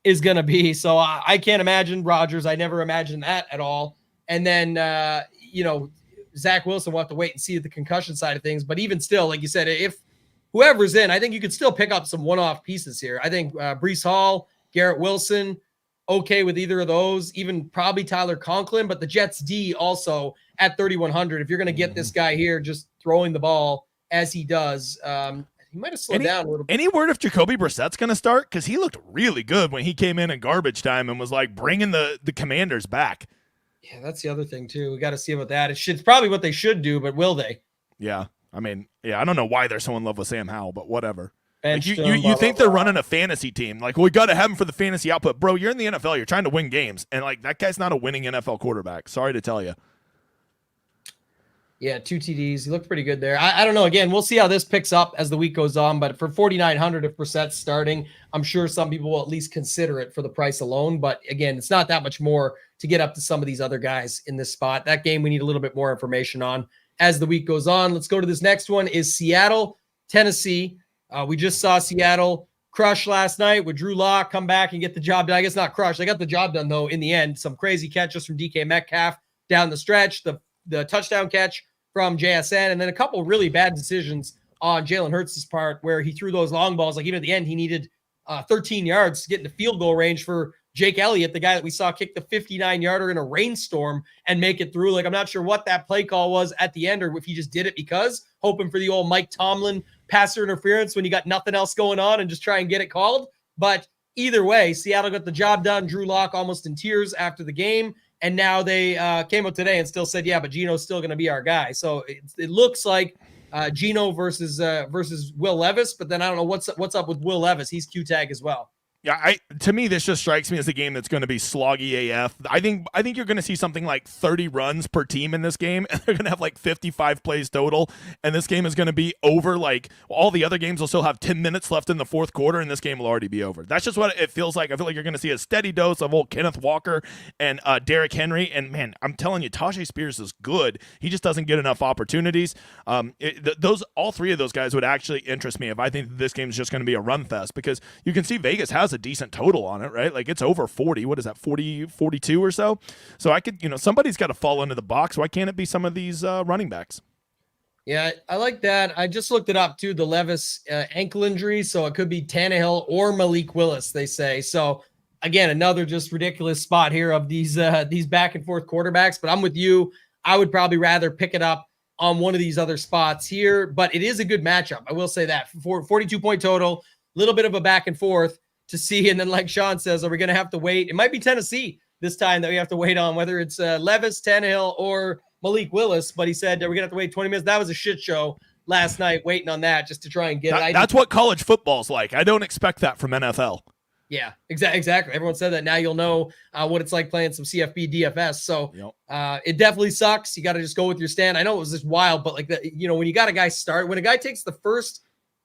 is going to be. So I can't imagine Rodgers. I never imagined that at all. And then Zach Wilson will have to wait and see the concussion side of things. But even still, like you said, if whoever's in, I think you could still pick up some one-off pieces here. I think Breece Hall, Garrett Wilson, okay with either of those, even probably Tyler Conklin, but the Jets D also at 3,100. If you're going to get this guy here just throwing the ball as he does, he might have slowed down a little bit. Any word if Jacoby Brissett's going to start? Because he looked really good when he came in garbage time and was like bringing the Commanders back. Yeah, that's the other thing too. We got to see about that. It's probably what they should do, but will they? Yeah. I mean, yeah, I don't know why they're so in love with Sam Howell, but whatever. Like you think they're running a fantasy team. Like, we got to have him for the fantasy output. Bro, you're in the NFL. You're trying to win games. And, like, that guy's not a winning NFL quarterback. Sorry to tell you. Yeah, 2 TDs. He looked pretty good there. I don't know. Again, we'll see how this picks up as the week goes on. But for 4,900, if Brissett's starting, I'm sure some people will at least consider it for the price alone. But, again, it's not that much more to get up to some of these other guys in this spot. That game we need a little bit more information on as the week goes on. Let's go to this next one is Seattle, Tennessee. We just saw Seattle crush last night with Drew Lock come back and get the job done. I guess not crush. They got the job done, though, in the end. Some crazy catches from DK Metcalf down the stretch, the touchdown catch from JSN, and then a couple really bad decisions on Jalen Hurts' part where he threw those long balls. Like even at the end, he needed 13 yards to get into field goal range for Jake Elliott, the guy that we saw kick the 59-yarder in a rainstorm and make it through. Like, I'm not sure what that play call was at the end or if he just did it because hoping for the old Mike Tomlin passer interference when you got nothing else going on and just try and get it called. But either way, Seattle got the job done. Drew Lock almost in tears after the game. And now they came out today and still said, yeah, but Geno's still going to be our guy. So it looks like Geno versus Will Levis. But then I don't know what's up with Will Levis. He's Q-tag as well. Yeah, to me, this just strikes me as a game that's going to be sloggy AF. I think you're going to see something like 30 runs per team in this game, and they're going to have like 55 plays total. And this game is going to be over. Like all the other games will still have 10 minutes left in the fourth quarter, and this game will already be over. That's just what it feels like. I feel like you're going to see a steady dose of old Kenneth Walker and Derrick Henry. And man, I'm telling you, Tajay Spears is good. He just doesn't get enough opportunities. All three of those guys would actually interest me if I think that this game is just going to be a run fest, because you can see Vegas has a decent total on it, right? Like it's over 40. What is that, 40, 42 or so? So I could, somebody's got to fall into the box. Why can't it be some of these running backs? Yeah, I like that. I just looked it up too, the Levis ankle injury. So it could be Tannehill or Malik Willis, they say. So again, another just ridiculous spot here of these back and forth quarterbacks. But I'm with you. I would probably rather pick it up on one of these other spots here. But it is a good matchup. I will say that. 42-point total, little bit of a back and forth to see. And then like Sean says, are we going to have to wait? It might be Tennessee this time that we have to wait on, whether it's Levis, Tannehill, or Malik Willis. But he said we're going to have to wait 20 minutes. That was a shit show last night waiting on that just to try and get it. That's what college football's like. I don't expect that from NFL. Yeah, exactly. Everyone said that. Now you'll know what it's like playing some CFB DFS. So it definitely sucks. You got to just go with your stand. I know it was just wild, but like when you got a guy when a guy takes the first,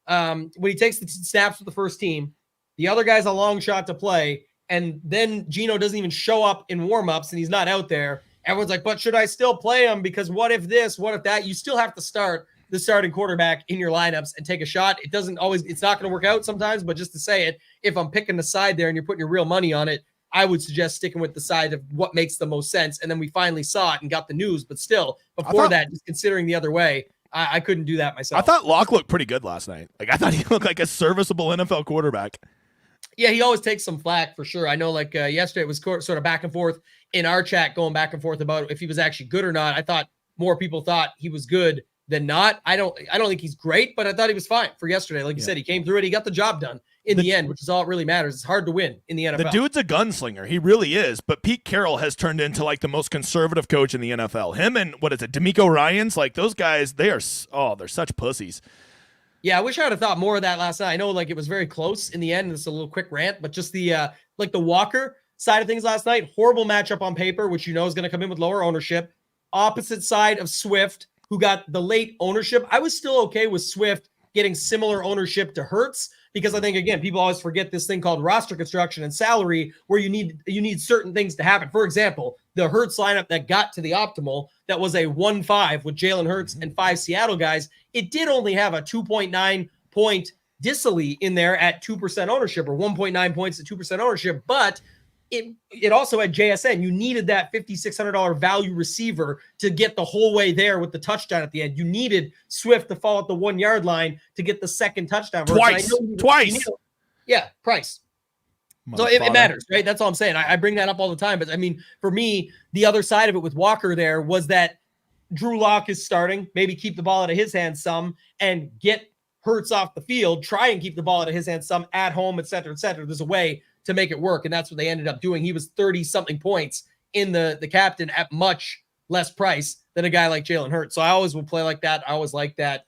when he takes the snaps with the first team, the other guy's a long shot to play, and then Geno doesn't even show up in warmups and he's not out there. Everyone's like, but should I still play him? Because what if this, what if that? You still have to start the starting quarterback in your lineups and take a shot. It's not going to work out sometimes, but just to say it, if I'm picking the side there and you're putting your real money on it, I would suggest sticking with the side of what makes the most sense. And then we finally saw it and got the news, but still before that, just considering the other way, I couldn't do that myself. I thought Locke looked pretty good last night. Like I thought he looked like a serviceable NFL quarterback. Yeah, he always takes some flack for sure. I know like yesterday it was sort of back and forth in our chat, going back and forth about if he was actually good or not. I thought more people thought he was good than not. I don't think he's great, but I thought he was fine for yesterday. Like you said, he came through it. He got the job done in the end, which is all it really matters. It's hard to win in the NFL. The dude's a gunslinger. He really is. But Pete Carroll has turned into like the most conservative coach in the NFL. Him and D'Amico Ryans, like those guys, they're such pussies. Yeah, I wish I would have thought more of that last night. I know like it was very close in the end. It's a little quick rant, but just the the Walker side of things last night, horrible matchup on paper, which is going to come in with lower ownership. Opposite side of Swift, who got the late ownership. I was still okay with Swift getting similar ownership to Hurts, because I think, again, people always forget this thing called roster construction and salary, where you need certain things to happen. For example, the Hurts lineup that got to the optimal, that was a 1-5 with Jalen Hurts and 5 Seattle guys, it did only have a 2.9 point Dissily in there at 2% ownership, or 1.9 points at 2% ownership, but it also had JSN. You needed that $5,600 value receiver to get the whole way there with the touchdown at the end. You needed Swift to fall at the 1 yard line to get the second touchdown. Twice. Price. So it matters, right? That's all I'm saying. I bring that up all the time. But I mean, for me, the other side of it with Walker there was that Drew Lock is starting, maybe keep the ball out of his hands some and get Hurts off the field, try and keep the ball out of his hands some at home, et cetera, et cetera. There's a way to make it work. And that's what they ended up doing. He was 30 something points in the captain at much less price than a guy like Jalen Hurts. So I always will play like that. I always like that.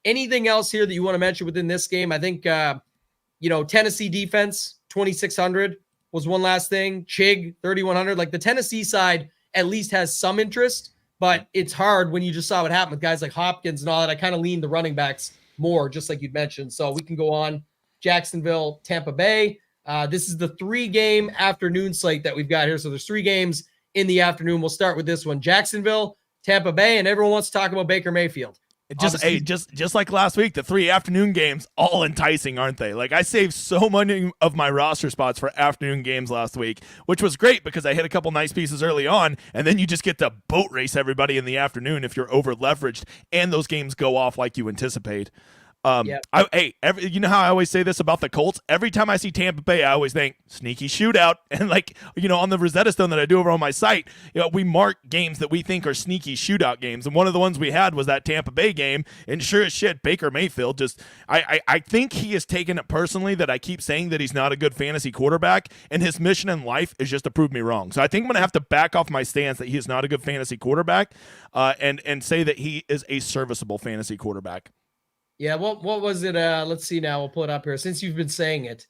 Anything else here that you want to mention within this game? I think, Tennessee defense, 2,600 was one last thing. Chig, 3,100. Like the Tennessee side at least has some interest, but it's hard when you just saw what happened with guys like Hopkins and all that. I kind of lean the running backs more, just like you'd mentioned. So we can go on. Jacksonville, Tampa Bay. This is the 3-game afternoon slate that we've got here. So there's 3 games in the afternoon. We'll start with this one. Jacksonville, Tampa Bay, and everyone wants to talk about Baker Mayfield. Just like last week, the 3 afternoon games, all enticing, aren't they? Like I saved so many of my roster spots for afternoon games last week, which was great because I hit a couple nice pieces early on, and then you just get to boat race everybody in the afternoon if you're over leveraged, and those games go off like you anticipate. You know how I always say this about the Colts? Every time I see Tampa Bay, I always think sneaky shootout. And on the Rosetta Stone that I do over on my site, we mark games that we think are sneaky shootout games. And one of the ones we had was that Tampa Bay game. And sure as shit, Baker Mayfield I think he has taken it personally that I keep saying that he's not a good fantasy quarterback, and his mission in life is just to prove me wrong. So I think I'm going to have to back off my stance that he is not a good fantasy quarterback, and say that he is a serviceable fantasy quarterback. Yeah, what was it? Let's see now. We'll pull it up here since you've been saying it.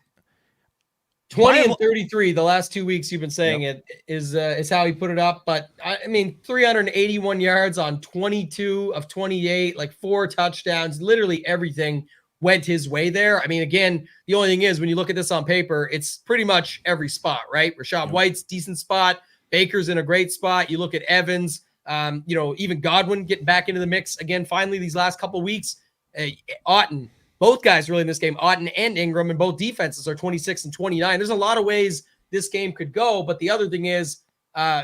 20 and 33 the last 2 weeks you've been saying it is how he put it up. But I mean, 381 yards on 22 of 28, like 4 touchdowns, literally everything went his way there. I mean, again, the only thing is when you look at this on paper, it's pretty much every spot, right? Rashad White's decent spot. Baker's in a great spot. You look at Evans, even Godwin getting back into the mix again. Finally, these last couple of weeks, Otton, both guys really in this game, Otton and Ingram, and both defenses are 26 and 29. There's a lot of ways this game could go, but the other thing is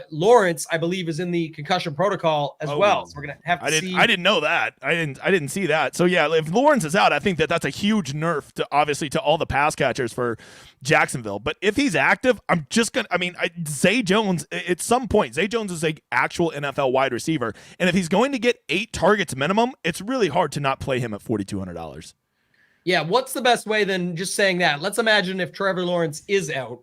Lawrence, I believe, is in the concussion protocol as well. So we're gonna have to see. I didn't know that. I didn't see that. So yeah, if Lawrence is out, I think that's a huge nerf to all the pass catchers for Jacksonville. But if he's active, Zay Jones, at some point, Zay Jones is an actual NFL wide receiver, and if he's going to get 8 targets minimum, it's really hard to not play him at $4,200. Yeah, what's the best way than just saying that? Let's imagine if Trevor Lawrence is out,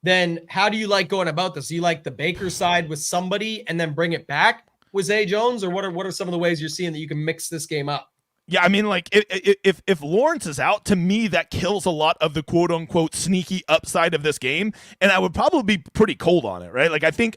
then how do you like going about this? Do you like the Baker side with somebody and then bring it back with Zay Jones, or what are some of the ways you're seeing that you can mix this game up? Yeah, I mean, like if Lawrence is out, to me that kills a lot of the quote unquote sneaky upside of this game, and I would probably be pretty cold on it, right? Like I think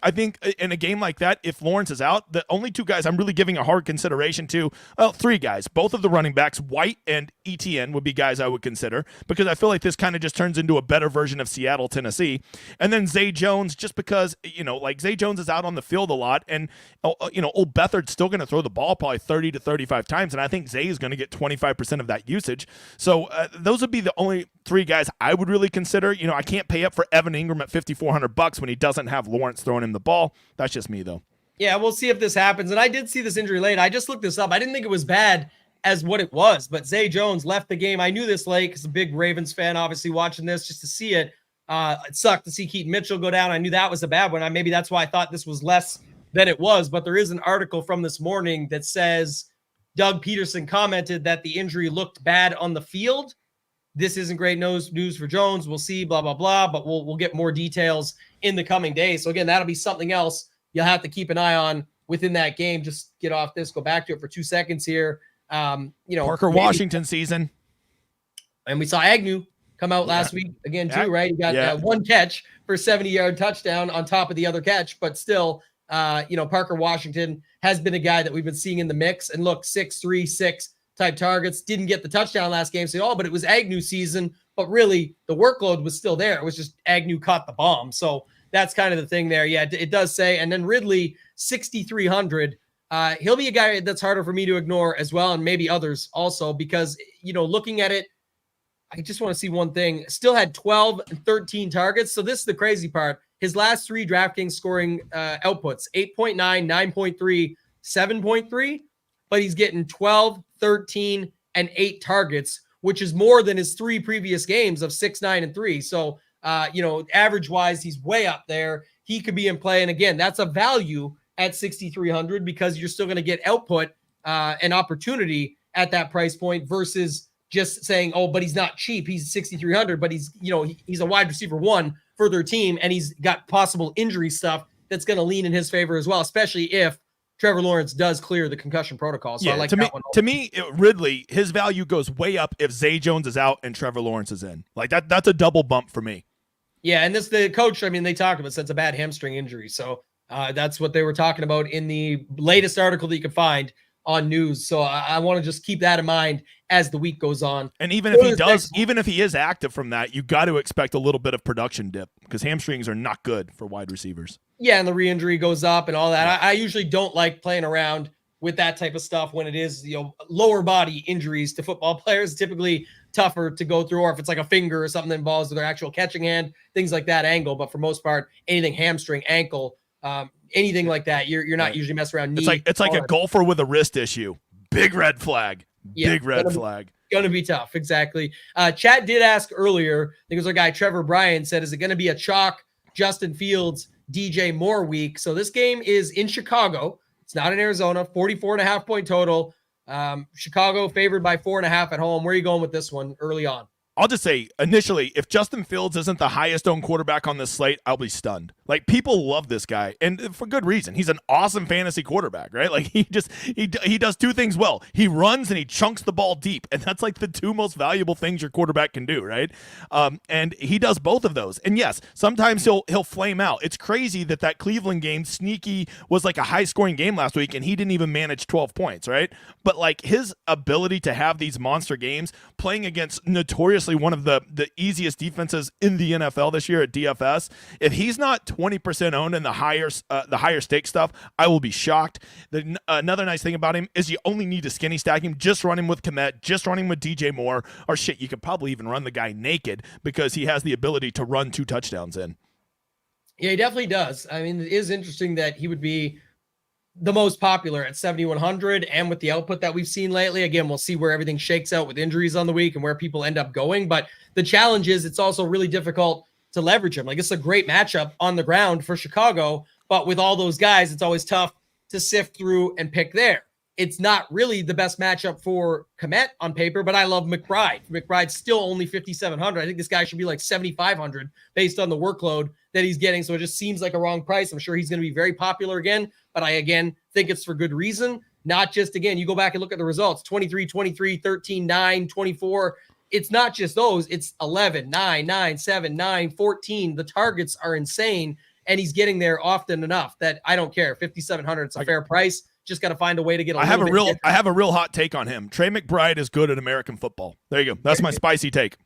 in a game like that, if Lawrence is out, the only 2 guys I'm really giving a hard consideration to, 3 guys, both of the running backs, White and ETN would be guys I would consider, because I feel like this kind of just turns into a better version of Seattle, Tennessee, and then Zay Jones, just because like Zay Jones is out on the field a lot, and old Beathard's still going to throw the ball probably 30 to 35 times, and I think Zay is going to get 25% of that usage. So those would be the only 3 guys I would really consider. I can't pay up for Evan Ingram at $5,400 when he doesn't have Lawrence throwing him the ball. That's just me, though. Yeah, we'll see if this happens. And I did see this injury late. I just looked this up. I didn't think it was bad as what it was, but Zay Jones left the game. I knew this late because I'm a big Ravens fan, obviously watching this just to see it. It sucked to see Keaton Mitchell go down. I knew that was a bad one. Maybe that's why I thought this was less than it was, but there is an article from this morning that says Doug Peterson commented that the injury looked bad on the field. This isn't great news for Jones. We'll see, blah, blah, blah, but we'll get more details in the coming days. So again, that'll be something else you'll have to keep an eye on within that game. Just get off this, go back to it for 2 seconds here. Parker Washington season. And we saw Agnew come out last week again too, right? He got 1 catch for a 70-yard touchdown on top of the other catch, but still, Parker Washington has been a guy that we've been seeing in the mix. And look, 6 type targets, didn't get the touchdown last game. So, but it was Agnew season, but really the workload was still there. It was just Agnew caught the bomb. So that's kind of the thing there. Yeah, it does say. And then Ridley, 6,300. He'll be a guy that's harder for me to ignore as well. And maybe others also, because, looking at it, I just want to see one thing. Still had 12 and 13 targets. So this is the crazy part. His last 3 DraftKings scoring outputs, 8.9, 9.3, 7.3, but he's getting 12, 13, and 8 targets, which is more than his 3 previous games of 6, 9, and 3. So, average-wise, he's way up there. He could be in play. And again, that's a value at 6,300 because you're still going to get output and opportunity at that price point versus just saying, but he's not cheap. He's 6,300, but he's a wide receiver 1 for their team, and he's got possible injury stuff that's going to lean in his favor as well, especially if Trevor Lawrence does clear the concussion protocol. So I like that one. To me, Ridley, his value goes way up if Zay Jones is out and Trevor Lawrence is in. Like that's a double bump for me. Yeah, and the coach, they talked about since a bad hamstring injury. So that's what they were talking about in the latest article that you can find on news. So I want to just keep that in mind as the week goes on. And even if he is active from that, you got to expect a little bit of production dip because hamstrings are not good for wide receivers. Yeah, and the re-injury goes up and all that. Yeah. I usually don't like playing around with that type of stuff when it is, lower body injuries to football players, typically tougher to go through, or if it's like a finger or something that involves their actual catching hand, things like that angle. But for most part, anything hamstring, ankle, anything like that, you're not usually messing around. It's like a golfer with a wrist issue. Big red flag. Big red flag. Going to be tough. Exactly. Chat did ask earlier, I think it was our guy Trevor Bryan said, is it going to be a chalk Justin Fields, DJ Moore week? So this game is in Chicago. It's not in Arizona. 44.5 point total. Chicago favored by 4.5 at home. Where are you going with this one early on? I'll just say initially, if Justin Fields isn't the highest owned quarterback on this slate, I'll be stunned. Like, people love this guy, and for good reason. He's an awesome fantasy quarterback, right? Like, he does two things well. He runs and he chunks the ball deep, and that's like the two most valuable things your quarterback can do, right? And he does both of those. And yes, sometimes he'll flame out. It's crazy that Cleveland game, sneaky, was like a high-scoring game last week, and he didn't even manage 12 points, right? But like, his ability to have these monster games, playing against notoriously one of the easiest defenses in the NFL this year at DFS, if he's not 20% owned in the higher stake stuff, I will be shocked. Another nice thing about him is you only need to skinny stack him. Just run him with Kmet, just run him with DJ Moore, or shit, you could probably even run the guy naked because he has the ability to run 2 touchdowns in. Yeah, he definitely does. I mean, it is interesting that he would be the most popular at 7,100, and with the output that we've seen lately. Again, we'll see where everything shakes out with injuries on the week and where people end up going. But the challenge is it's also really difficult to leverage him. Like, it's a great matchup on the ground for Chicago, but with all those guys, it's always tough to sift through and pick there. It's not really the best matchup for Kmet on paper, but I love McBride. McBride's still only 5,700. I think this guy should be like 7,500 based on the workload that he's getting. So it just seems like a wrong price. I'm sure he's going to be very popular again, but I, again, think it's for good reason. Not just, again, you go back and look at the results, 23, 23, 13, 9, 24. It's not just those. It's 11, 9, 9, 7, 9, 14. The targets are insane, and he's getting there often enough that I don't care. 5,700, it's a fair price. Just got to find a way to get I have a real hot take on him. Trey McBride is good at American football. There you go. That's my spicy take.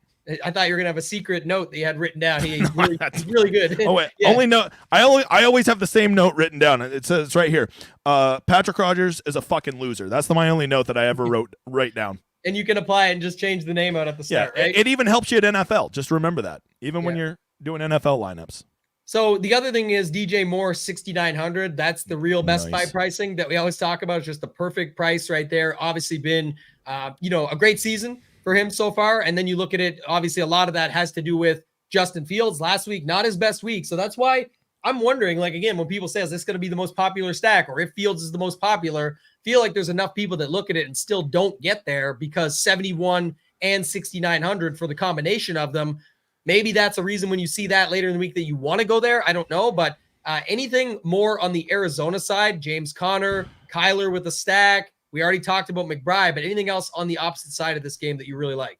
I thought you were gonna have a secret note that you had written down. He's really good. Oh wait, yeah. Only note. I always have the same note written down. It says right here. Patrick Rogers is a fucking loser. That's my only note that I ever write down. And you can apply it and just change the name out at the start, right? It even helps you at NFL. Just remember that, even when you're doing NFL lineups. So the other thing is DJ Moore, 6,900. That's the real Best Buy pricing that we always talk about. It's just the perfect price right there. Obviously been, a great season for him so far. And then you look at it, obviously a lot of that has to do with Justin Fields last week, not his best week. So that's why I'm wondering, like, again, when people say, is this going to be the most popular stack, or if Fields is the most popular, feel like there's enough people that look at it and still don't get there because 71 and 6,900 for the combination of them. Maybe that's a reason when you see that later in the week that you want to go there. I don't know, but anything more on the Arizona side, James Conner, Kyler with a stack. We already talked about McBride, but anything else on the opposite side of this game that you really like?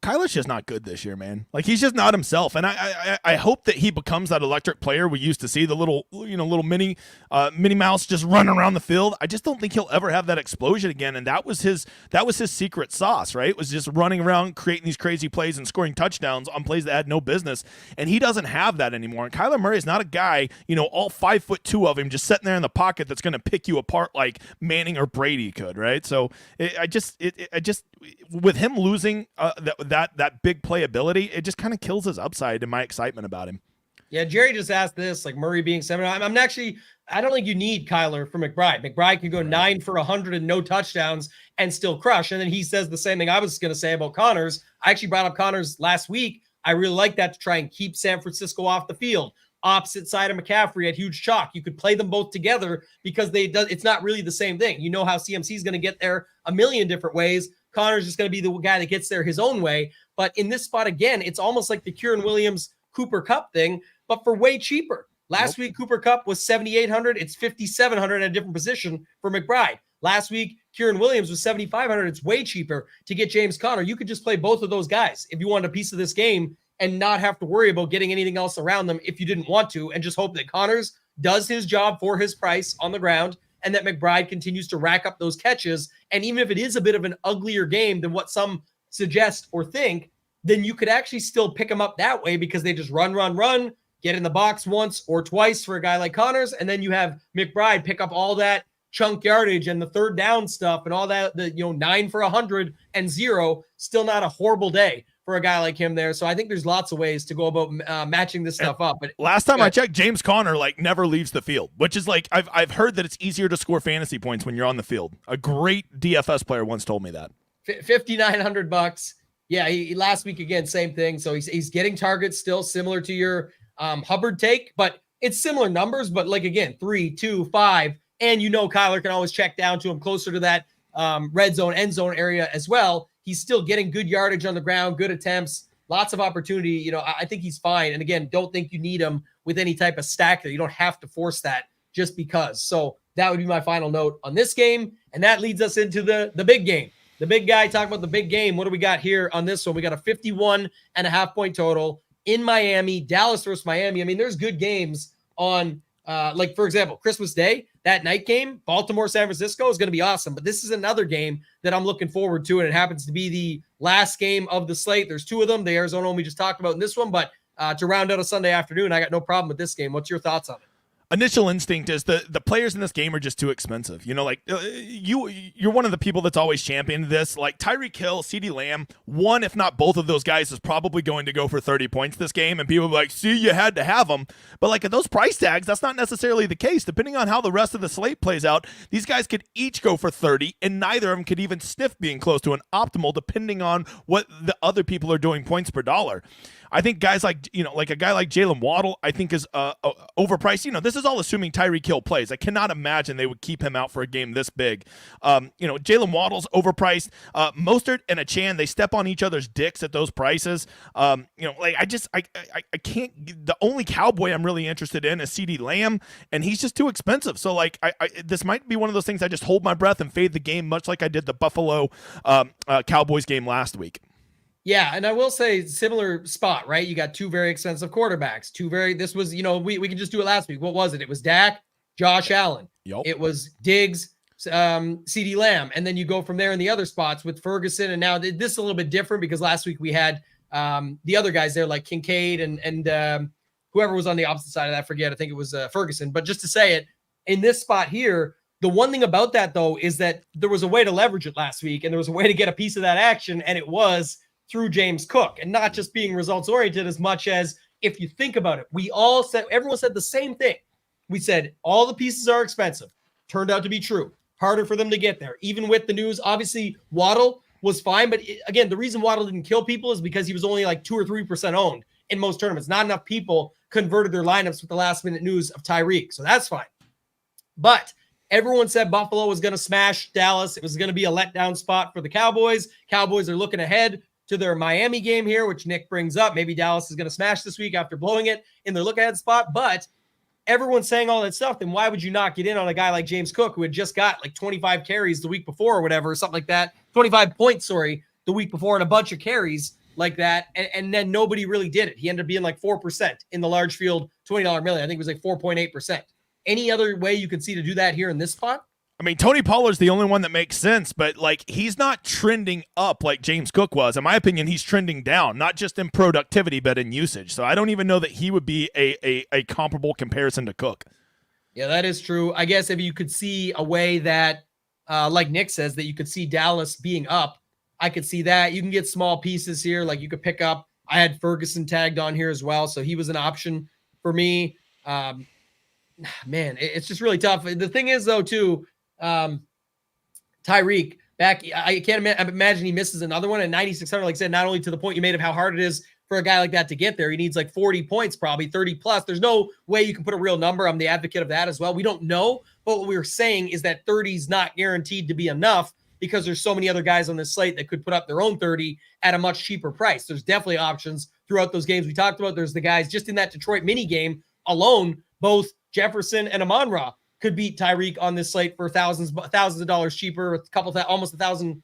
Kyler's just not good this year, man. Like, he's just not himself, and I hope that he becomes that electric player we used to see, the little mini mouse just running around the field. I just don't think he'll ever have that explosion again, and that was his secret sauce, right? It was just running around, creating these crazy plays and scoring touchdowns on plays that had no business, and he doesn't have that anymore. And Kyler Murray is not a guy, all 5'2" of him just sitting there in the pocket that's going to pick you apart like Manning or Brady could, right? So I just with him losing that big playability, it just kind of kills his upside and my excitement about him. Yeah, Jerry just asked this, like Murray being 7. I don't think you need Kyler for McBride. McBride can go 9 for 100 and no touchdowns and still crush. And then he says the same thing I was going to say about Connors. I actually brought up Connors last week. I really like that to try and keep San Francisco off the field. Opposite side of McCaffrey at huge chalk. You could play them both together because it's not really the same thing. You know how CMC is going to get there a million different ways. Connor's just going to be the guy that gets there his own way. But in this spot, again, it's almost like the Kieran Williams Cooper Kupp thing, but for way cheaper. Last week, Cooper Kupp was 7,800. It's 5,700 at a different position for McBride. Last week, Kieran Williams was 7,500. It's way cheaper to get James Conner. You could just play both of those guys if you wanted a piece of this game and not have to worry about getting anything else around them if you didn't want to, and just hope that Connors does his job for his price on the ground and that McBride continues to rack up those catches. And even if it is a bit of an uglier game than what some suggest or think, then you could actually still pick them up that way because they just run, get in the box once or twice for a guy like Connors, and then you have McBride pick up all that chunk yardage and the third down stuff and all that, 9 for 100 and 0, still not a horrible day for a guy like him there. So I think there's lots of ways to go about matching this stuff up. But last time I checked, James Conner never leaves the field, which is I've heard that it's easier to score fantasy points when you're on the field. A great DFS player once told me that. $5,900. Yeah, he last week again, same thing. So he's getting targets still similar to your Hubbard take, but it's similar numbers. But again, 3, 2, 5, and Kyler can always check down to him closer to that red zone, end zone area as well. He's still getting good yardage on the ground, good attempts, lots of opportunity. You know, I think he's fine. And again, don't think you need him with any type of stack there. You don't have to force that just because. So that would be my final note on this game. And that leads us into the big game. The big guy, talking about the big game. What do we got here on this one? We got a 51.5 point total in Miami, Dallas versus Miami. I mean, there's good games on, like, for example, Christmas Day, that night game, Baltimore, San Francisco is going to be awesome. But this is another game that I'm looking forward to, and it happens to be the last game of the slate. There's two of them, the Arizona one we just talked about in this one, but to round out a Sunday afternoon, I got no problem with this game. What's your thoughts on it? Initial instinct is the players in this game are just too expensive. You know, like you're one of the people that's always championed this. Like Tyreek Hill, CeeDee Lamb, one if not both of those guys is probably going to go for 30 points this game, and people are like, see, you had to have them. But like at those price tags, that's not necessarily the case. Depending on how the rest of the slate plays out, these guys could each go for 30, and neither of them could even sniff being close to an optimal, depending on what the other people are doing points per dollar. I think guys like, you know, like a guy like Jalen Waddle, I think is overpriced. You know, this is all assuming Tyreek Hill plays. I cannot imagine they would keep him out for a game this big. You know, Jalen Waddle's overpriced. Mostert and Achane, they step on each other's dicks at those prices. You know, like I can't. The only Cowboy I'm really interested in is CeeDee Lamb, and he's just too expensive. So like, this might be one of those things I just hold my breath and fade the game, much like I did the Buffalo Cowboys game last week. Yeah, and I will say similar spot, right? You got two very expensive quarterbacks. This was, you know, we can just do it last week. What was it? It was Dak, Josh Allen. Yep. It was Diggs, CeeDee Lamb. And then you go from there in the other spots with Ferguson. And now this is a little bit different because last week we had the other guys there like Kincaid and whoever was on the opposite side of that. I forget. I think it was Ferguson. But just to say it, in this spot here, the one thing about that, though, is that there was a way to leverage it last week. And there was a way to get a piece of that action. And it was through James Cook, and not just being results oriented as much as if you think about it, everyone said the same thing. We said all the pieces are expensive. Turned out to be true. Harder for them to get there. Even with the news, obviously Waddle was fine, but again, the reason Waddle didn't kill people is because he was only like 2 or 3% owned in most tournaments. Not enough people converted their lineups with the last minute news of Tyreek. So that's fine. But everyone said Buffalo was going to smash Dallas. It was going to be a letdown spot for the Cowboys. Cowboys are looking ahead to their Miami game here, which Nick brings up. Maybe Dallas is going to smash this week after blowing it in their look-ahead spot, but everyone's saying all that stuff, then why would you not get in on a guy like James Cook, who had just got like 25 carries the week before or whatever, or something like that, 25 points, the week before, and a bunch of carries like that, and then nobody really did it. He ended up being like 4% in the large field $20 million. I think it was like 4.8%. Any other way you could see to do that here in this spot? I mean, Tony Pollard's the only one that makes sense, but like he's not trending up like James Cook was. In my opinion, he's trending down, not just in productivity, but in usage. So I don't even know that he would be a comparable comparison to Cook. Yeah, that is true. I guess if you could see a way that, like Nick says, that you could see Dallas being up, I could see that. You can get small pieces here. Like you could pick up, I had Ferguson tagged on here as well. So he was an option for me. Man, it's just really tough. The thing is though, too, Tyreek back. I can't imagine he misses another one at 9,600. Like I said, not only to the point you made of how hard it is for a guy like that to get there, he needs like 40 points, probably 30 plus. There's no way you can put a real number. I'm the advocate of that as well. We don't know, but what we were saying is that 30 is not guaranteed to be enough because there's so many other guys on this slate that could put up their own 30 at a much cheaper price. There's definitely options throughout those games we talked about. There's the guys just in that Detroit mini game alone, both Jefferson and Amon-Ra could beat Tyreek on this slate for thousands of dollars cheaper, a couple of almost 1,000,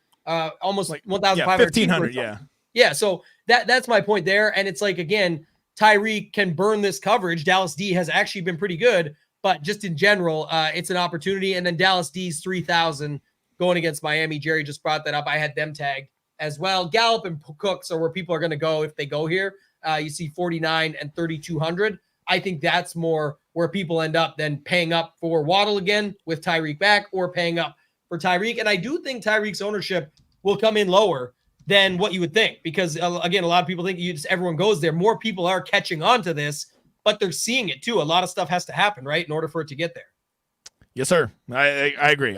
almost like 1,500, 1,500, yeah. Yeah, so that's my point there. And it's like, again, Tyreek can burn this coverage. Dallas D has actually been pretty good, but just in general, it's an opportunity. And then Dallas D's 3,000 going against Miami. Jerry just brought that up. I had them tagged as well. Gallup and Cooks are where people are going to go if they go here. You see 49 and 3,200. I think that's more where people end up than paying up for Waddle again with Tyreek back or paying up for Tyreek. And I do think Tyreek's ownership will come in lower than what you would think because, again, a lot of people think everyone goes there. More people are catching on to this, but they're seeing it too. A lot of stuff has to happen, right, in order for it to get there. Yes, sir. I agree.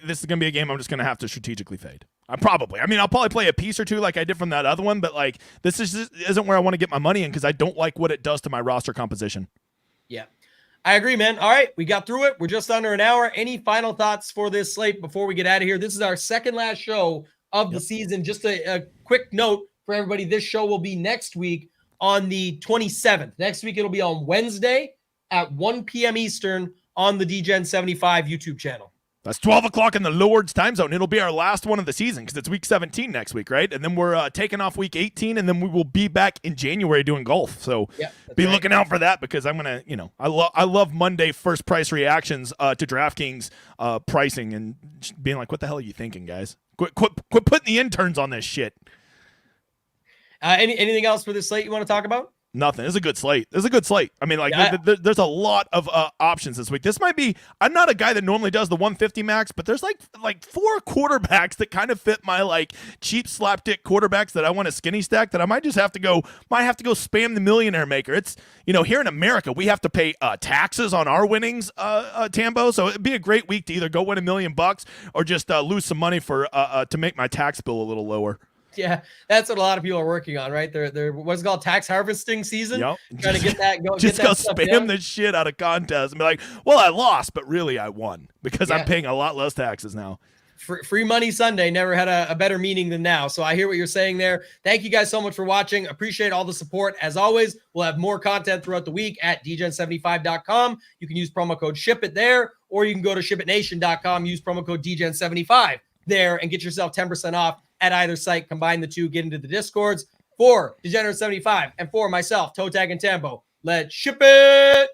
This is going to be a game I'm just going to have to strategically fade. I'll probably play a piece or two like I did from that other one, but like this isn't where I want to get my money in because I don't like what it does to my roster composition. Yeah, I agree, man. All right, we got through it. We're just under an hour. Any final thoughts for this slate before we get out of here? This is our second last show of the season. Just a quick note for everybody. This show will be next week on the 27th. Next week, it'll be on Wednesday at 1 p.m. Eastern on the DGen75 YouTube channel. That's 12 o'clock in the Lord's time zone. It'll be our last one of the season because it's week 17 next week, right? And then we're taking off week 18, and then we will be back in January doing golf. So be looking out for that because I'm going to, I love Monday first price reactions to DraftKings pricing and being like, what the hell are you thinking, guys? Quit putting the interns on this shit. Anything else for this slate you want to talk about? Nothing. It's a good slate. I mean, there's a lot of options this week. This might be, I'm not a guy that normally does the 150 max, but there's like 4 quarterbacks that kind of fit my like cheap slapdick quarterbacks that I want to skinny stack that I might have to go spam the millionaire maker. It's, here in America, we have to pay taxes on our winnings, Tambo. So it'd be a great week to either go win $1 million or just lose some money for to make my tax bill a little lower. Yeah, that's what a lot of people are working on, right? They're what's it called, tax harvesting season. Yep. Trying to get that go. Just go spam the shit out of contests and be like, well, I lost, but really I won because I'm paying a lot less taxes now. Free Money Sunday never had a better meaning than now. So I hear what you're saying there. Thank you guys so much for watching. Appreciate all the support. As always, we'll have more content throughout the week at dgen75.com. You can use promo code SHIPIT there, or you can go to shipitnation.com, use promo code dgen75 there, and get yourself 10% off at either site. Combine the two, get into the Discords. For Degenerate75 and for myself, ToeTagginTambo, let's ship it.